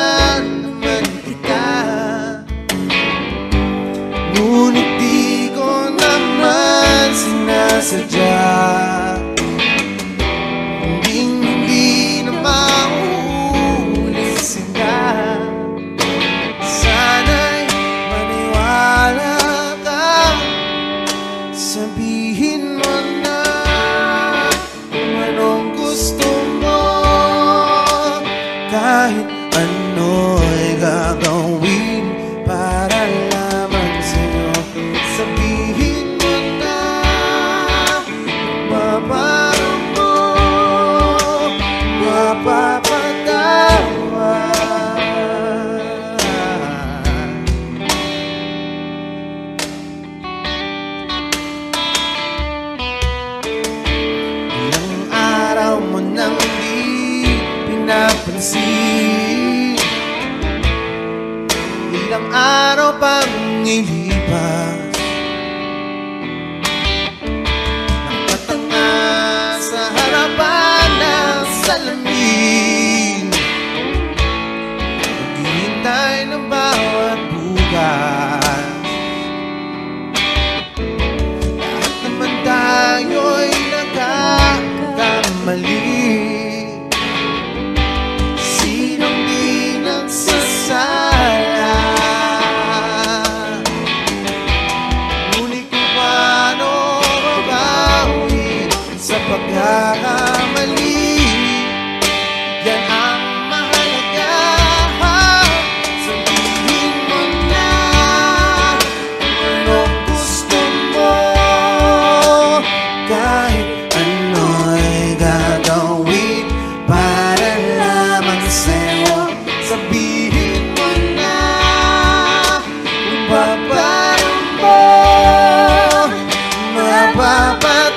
Kahit ano'y gagawin para lamang sa'yo. Sabihin mo na mababago mo, mapapatawad. Ilang araw mo nang di pinapansin, ilang araw pang ilipas, nakatanga sa harapan ng salamin, naghihintay ng bawat bukas. Lahat naman tayo'y nagkakamali, sinong di nagsasala? Ngunit kung paano mabawi sa pagkakamali, yan ang mahalaga. Sabihin mo na kung anong gusto mo, kahit ano'y gagawin para lamang sa'yo. Sabihin mo na kung paano mo mapapatawad.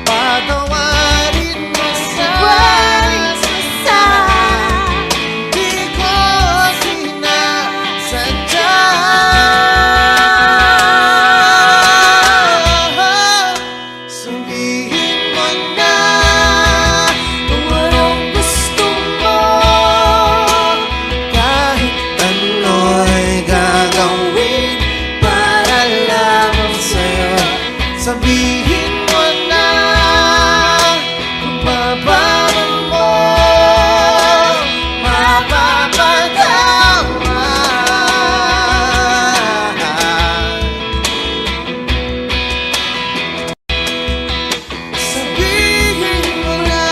Patawarin mo sa di ko sinasadya. Sabihin mo na kung anong gusto mo, kahit ano'y gagawin para lamang sa'yo. Sabihin mo na kung paano mo mapapatawad. Sabihin mo na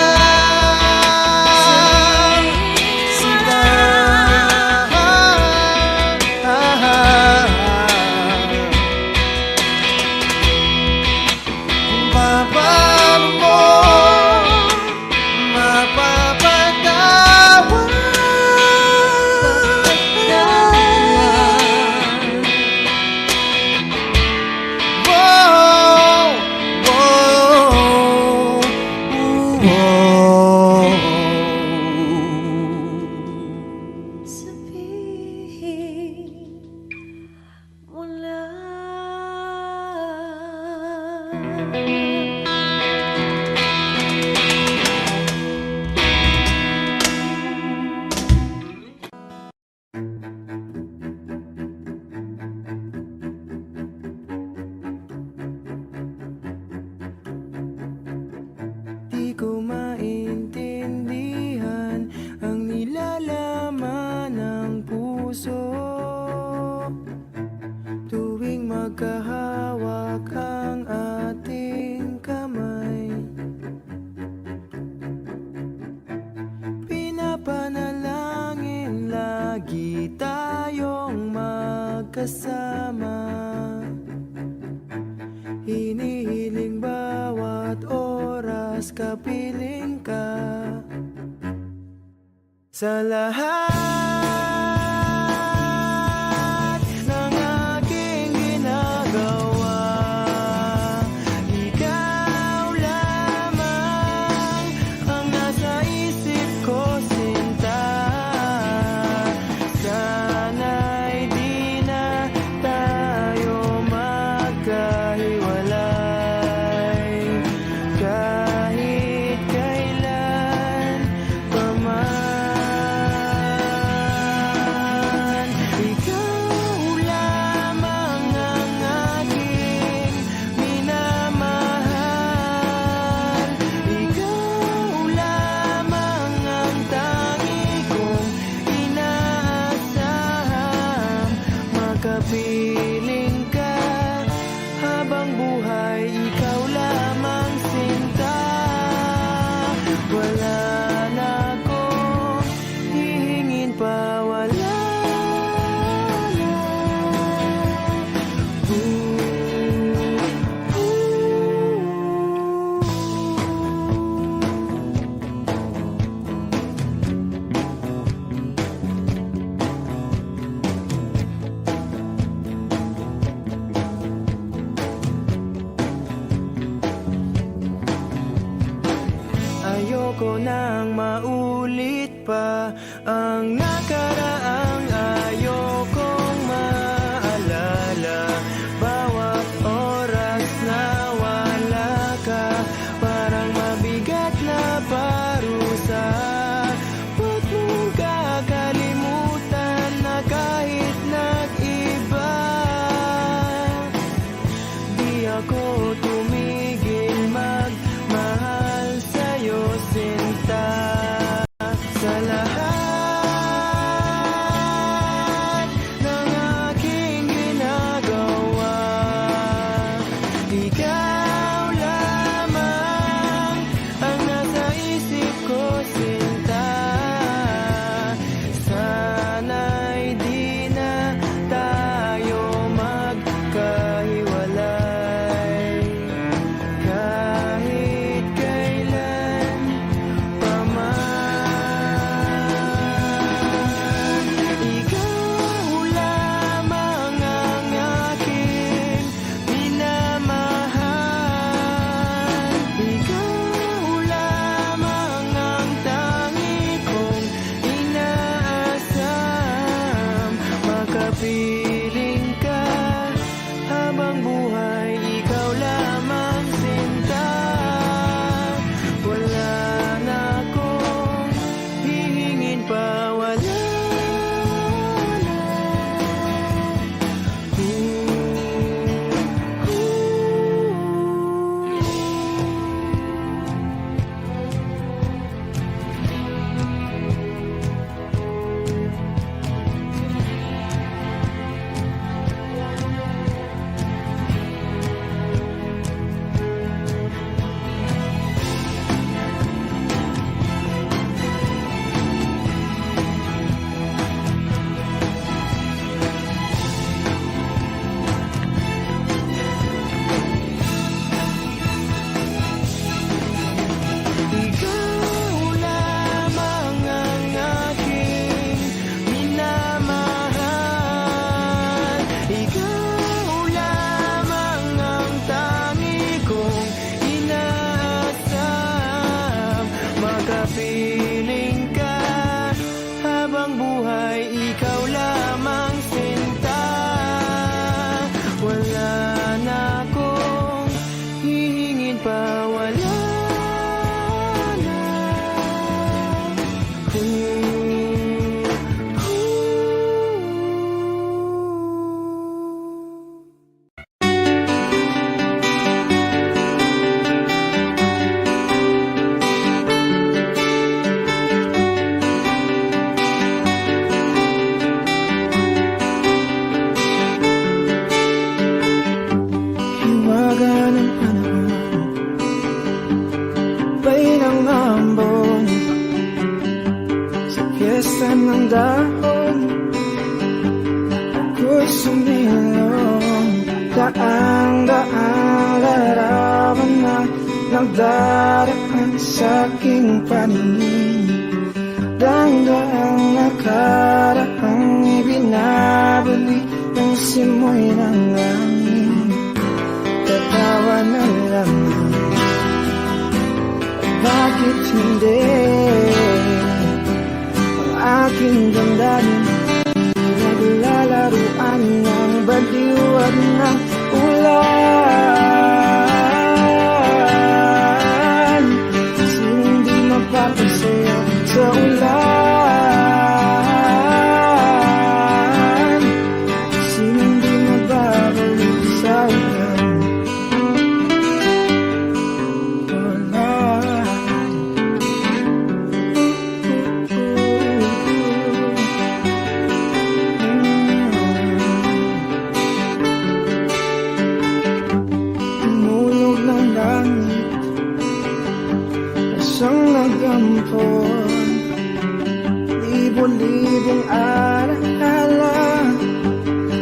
sila. Kung paano mo mapapatawad. Whoa, whoa, whoa. Sabihin mo na. Di ko maintindihan ang nilalaman ng puso tuwing magkahawak ang ating kamay. Pinapanalangin lagi tayong magkasama, hinihiling bawat oras kapiling ka. Sa lahat ng aking ginagawa, ikaw lamang ang nasa isip ko, sinta. Sana'y di na tayo magkahiwalay kahit kailan pa man. Ayoko nang maulit pa ang nakaraang ayokong maalala. Bawat oras na wala ka, parang mabigat na parusa. Huwag mong kakalimutan na kahit nag-iba, di ako tumigil magmahal sa'yo, sinta. Sa lahat ng aking ginagawa, ikaw lamang ang nasa isip ko, sinta. Sana'y di na tayo magkahiwalay kahit kailan pa man. Ikaw lamang ang aking minamahal. Ikaw lamang ang tangi kong inaasam. Makapiling ka habang buhay, ikaw lamang, sinta. Wala na akong hihingin pa, wala na. Ikaw lamang ang aking minamahal. Ikaw lamang ang tangi kong inaasam. Makapiling ka habang buhay, ikaw lamang, sinta. Wala na akong hihingin pa, wala na. Hiwaga ng panahon, bay ng ambon, sa piyesta ng dahon, ako'y sumilong. Daang-daang larawan na nagdaraan sa aking paningin. Daang-daang nakaraang ibinabali ng simoy ng langit. Tatawa na lamang, bakit hindi? Ang aking damdamin naglalaruan ng baliw at ng ulan. Sinong di mapapasaya sa ulan? Sinong di mababalik sa ulan? Tumulog ng langit, isang nagampon. Libo-libong alaala,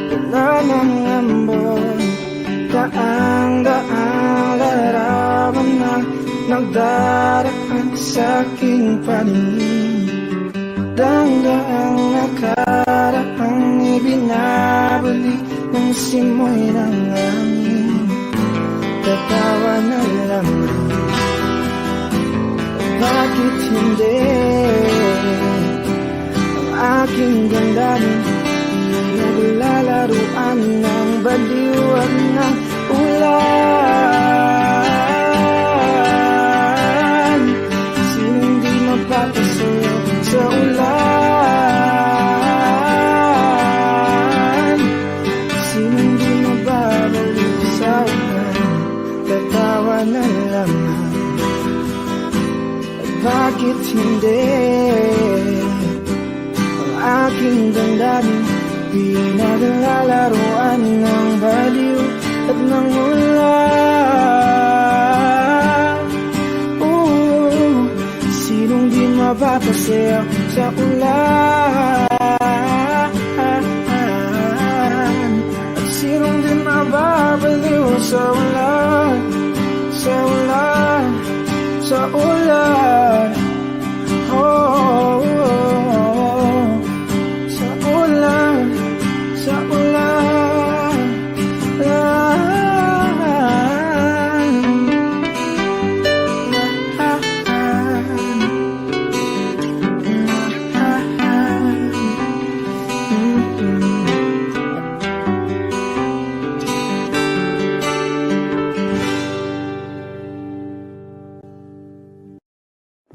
wala ng ambon. Daang-daang larawan na nagdaraan sa aking paningin. Daang-daang nakaraang ibinabali ng simoy ng langit. Tatawa na lamang, bakit aking damdamin, naglalaruan ng baliw at ng ulan. Sinong di mapapasayo sa ulan? Sinong di mababaliw sa ulan? Tatawa na lamang. At bakit hindi? Ang aking damdamin di naglalaruan ng baliw at ng ulan. Sinong di mapapasayaw sa ulan? At sinong di mababaliw sa ulan? Sa ulan, sa ulan. Oh, sa ulan, sa ulan.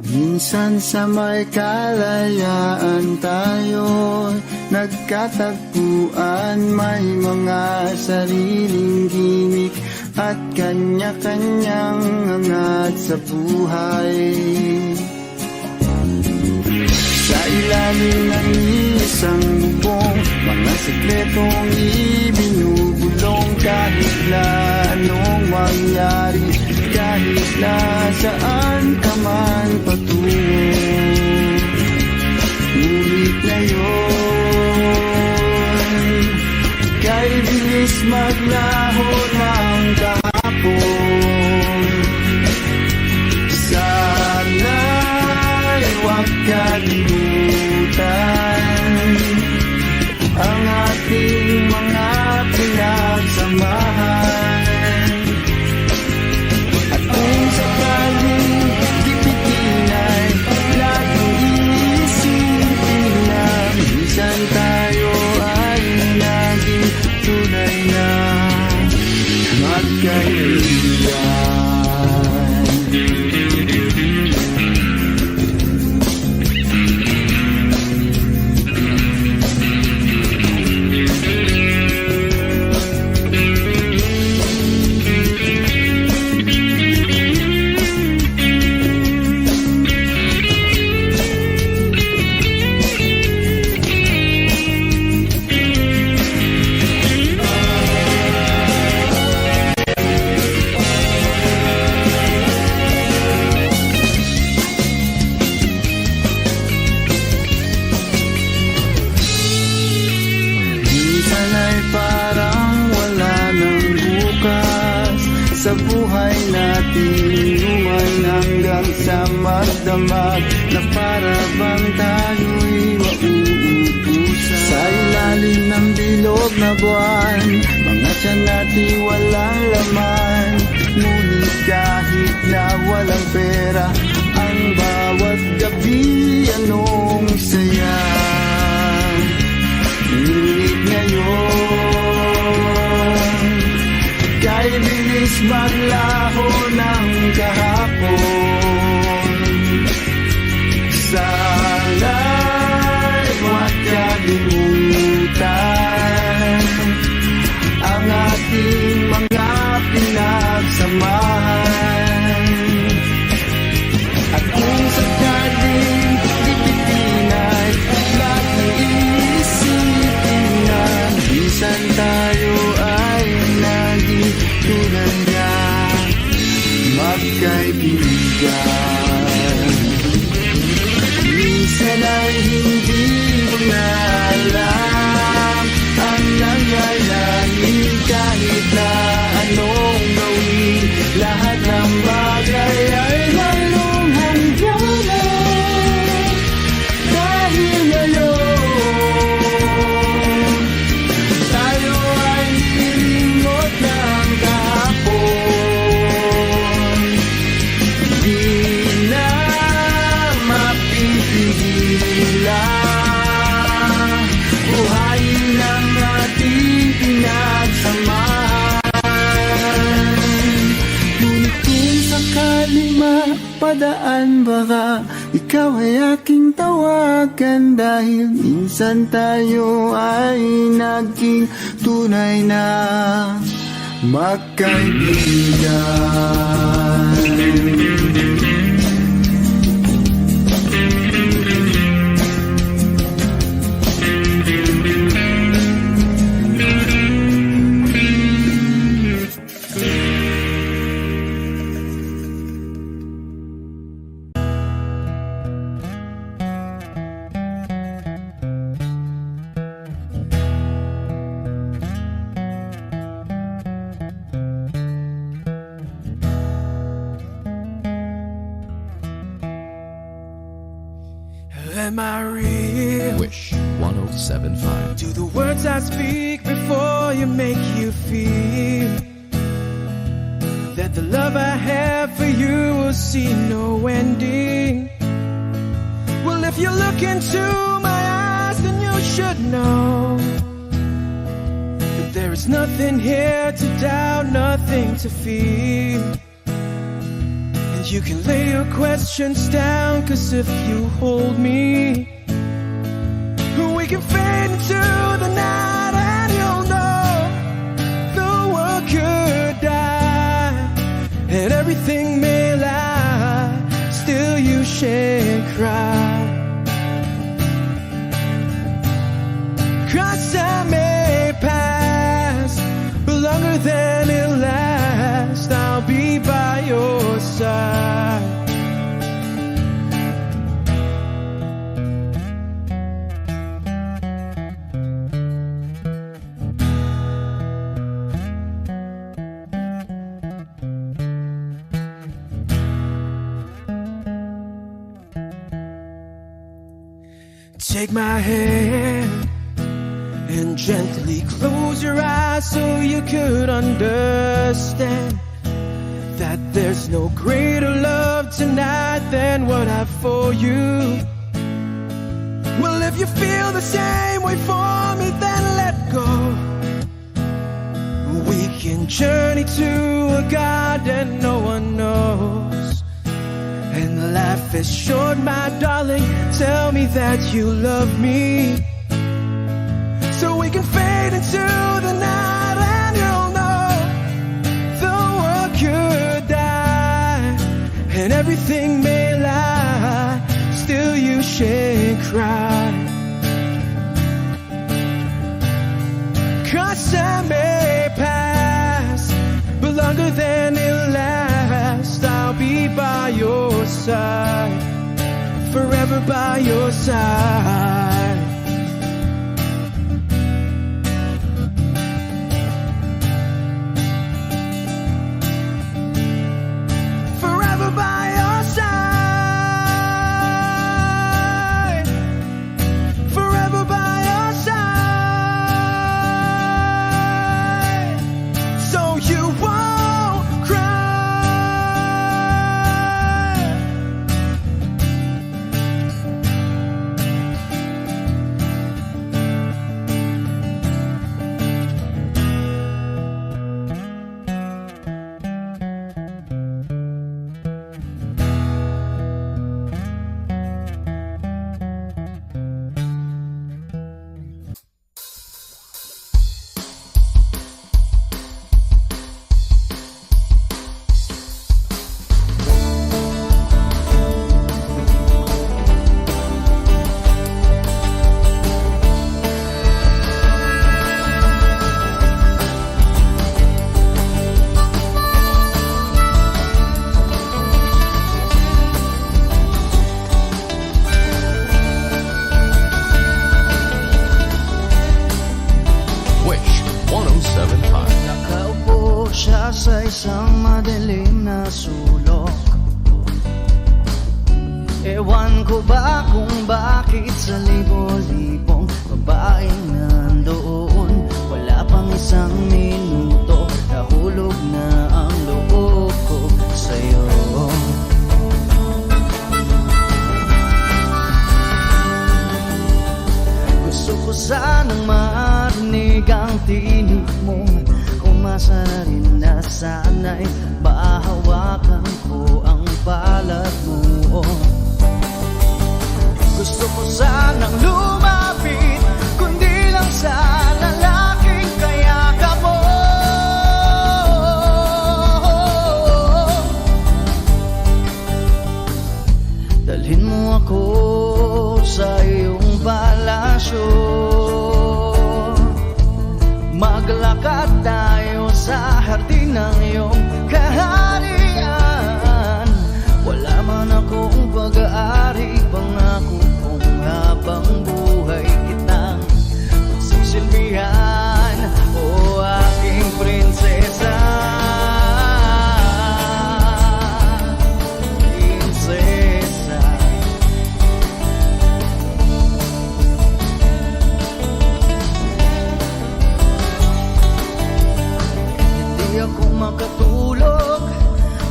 Minsan sa may kalayaan tayo nagkatagpuan, may mga sariling gimik at kanya-kanyang angat sa buhay. Sa ilalim ng isang bubong, mga sikretong ibinubulong, kahit na anong mangyari, kahit na saan ka man patungo. Ngunit ngayon, kay bilis maglaho ng kahapon. Sana'y huwag kalimutan ang ating mga pinagsamahan. At kung sakaling dipitin ay laging iisipin na minsan tayo ay naging tunay na magkaibigan. Sa buhay natin, luman hanggang sa magdamag, na para bang tayo'y mauubusan. Sa ilalim ng bilog na buwan, mga tiyan natin walang laman. Ngunit kahit na walang pera, ang bawat gabi anong saya. Ngunit ngayon, kay bilis maglaho ng kahapon. Sana'y huwag kalimutan ang ating mga pinagsamahan. At kung sakaling dipitin ay laging iisipin na minsan tayo ay naging tunay na magkaibigan. Minsan ay hindi mo na alam ang nangyayari, kahit na anong gawin, lahat ng bagay ay lalong hangganan. Dahil ngayon, tayo ay hilingot ng kahapon. Di na mapipigilan padaan, baka ikaw ay aking tawagan. Dahil minsan tayo ay naging tunay na magkaibigan. Am I real? Wish 1075. Do the words I speak before you make you feel that the love I have for you will see no ending? Well, if you look into my eyes, then you should know that there is nothing here to doubt, nothing to feel. And you can lay your questions down, 'cause if you hold me, we can fade into the night, and you'll know the world could die and everything may lie, still you shan't cry. 'Cause time may pass, but longer than it'll last, I'll be by your side. Take my hand and gently close your eyes so you could understand that there's no greater love tonight than what I've for you. Well, if you feel the same way for me, then let go. We can journey to a garden no one knows. And life is short, my darling, tell me that you love me, so we can fade into the night, and you'll know the world could die and everything may lie, still you shan't cry. 'Cause time may pass, but longer than it'll last, I'll be by your side, forever by your side. Forever by your side, forever by your side, so you won't cry. sa isang madilim na sulok. Ewan ko ba kung bakit sa libo-libong babaeng nandoon, wala pang isang minuto, nahulog na ang loob ko sa'yo. Gusto ko sanang marinig ang tinig mo, umasa na rin na sana'y mahawakan ko ang pala. balat mo. Gusto ko sanang lumapit, kundi lang sa lalaking kayakap mo. Dalhin mo ako sa iyong palasyo, maglakad tayo sa hardin ng iyong kaharian. Wala man akong pag-aari, pangako kong habang buhay kitang pagsisilbihan, o aking prinsesa. Prinsesa. Hindi ako makatulog,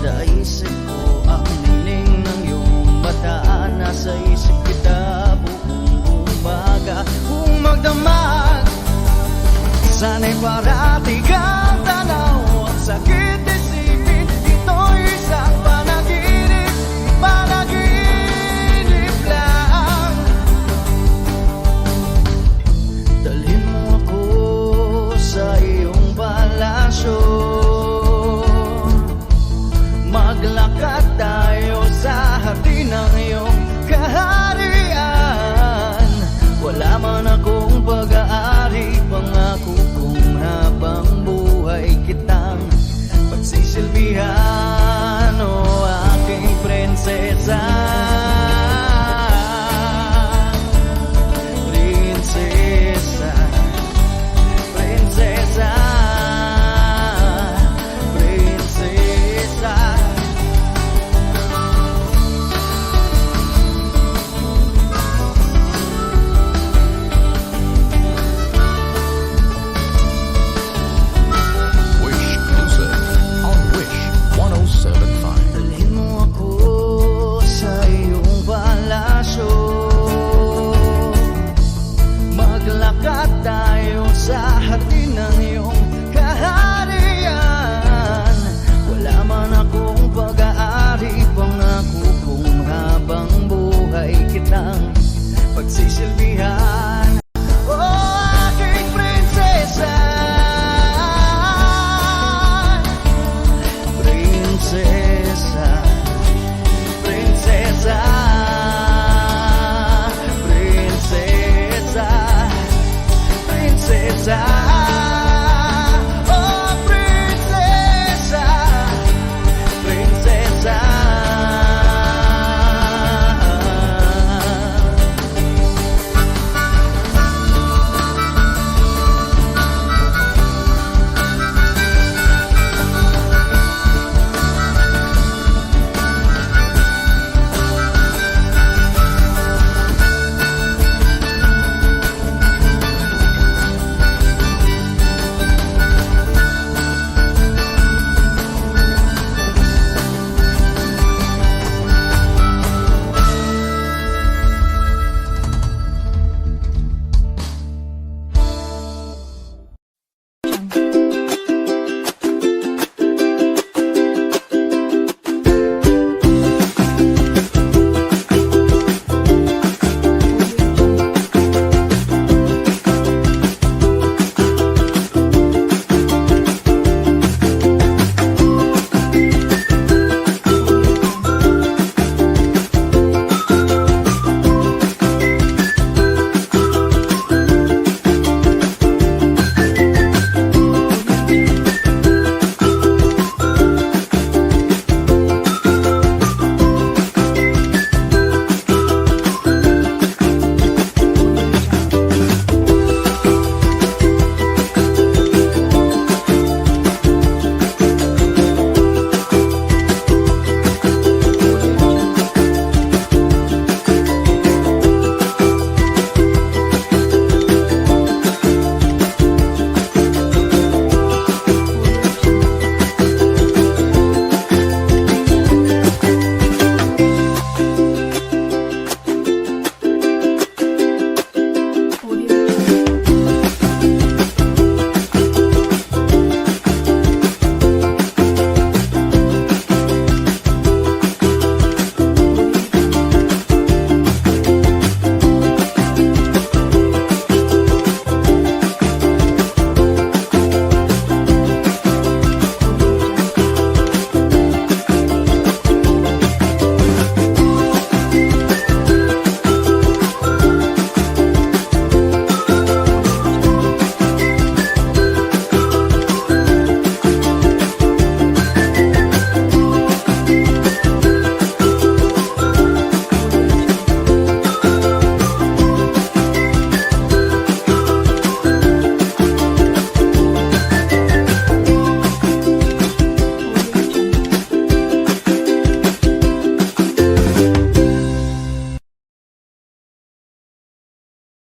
naisip ko ang nining ng iyong mata. Nasa isip kita buong umaga, kung magdamag sana'y parati kang tanaw. Ang sakit isipin, ito'y isang panaginip, panaginip lang. Dalhin mo ako sa iyong palasyo, maglakad tayo sa hardin ng iyong kaharian. Wala man akong pag-aari, pangako kong habang buhay kitang pagsisilbi